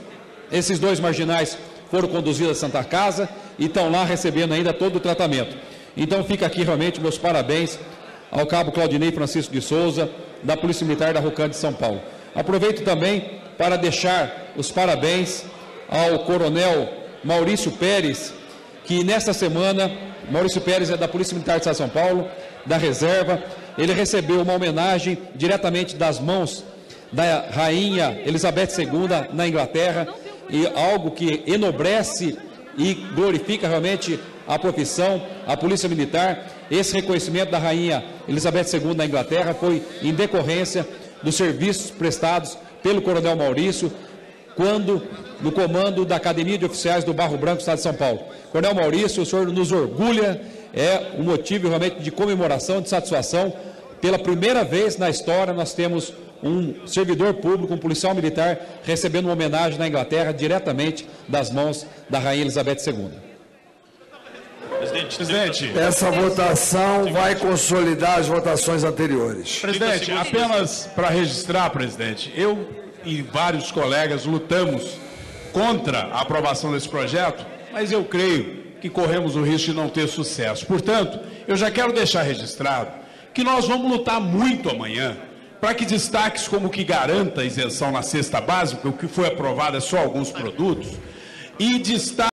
Esses 2 marginais foram conduzidos à Santa Casa e estão lá recebendo ainda todo o tratamento. Então fica aqui realmente meus parabéns ao cabo Claudinei Francisco de Souza, da Polícia Militar da ROCAM de São Paulo. Aproveito também para deixar os parabéns ao coronel Maurício Pérez, que nesta semana, Maurício Pérez é da Polícia Militar do Estado de São Paulo, da reserva, ele recebeu uma homenagem diretamente das mãos da Rainha Elizabeth II na Inglaterra, e algo que enobrece e glorifica realmente a profissão, a Polícia Militar. Esse reconhecimento da Rainha Elizabeth II na Inglaterra foi em decorrência dos serviços prestados pelo coronel Maurício, quando no comando da Academia de Oficiais do Barro Branco, Estado de São Paulo. Coronel Maurício, o senhor nos orgulha, é um motivo realmente de comemoração, de satisfação. Pela primeira vez na história nós temos um servidor público, um policial militar, recebendo uma homenagem na Inglaterra diretamente das mãos da Rainha Elizabeth II. Presidente, essa votação vai consolidar as votações anteriores. Presidente, apenas para registrar, presidente, eu e vários colegas lutamos contra a aprovação desse projeto, mas eu creio que corremos o risco de não ter sucesso. Portanto, eu já quero deixar registrado que nós vamos lutar muito amanhã para que destaques como que garanta a isenção na cesta básica, o que foi aprovado é só alguns produtos, e destaque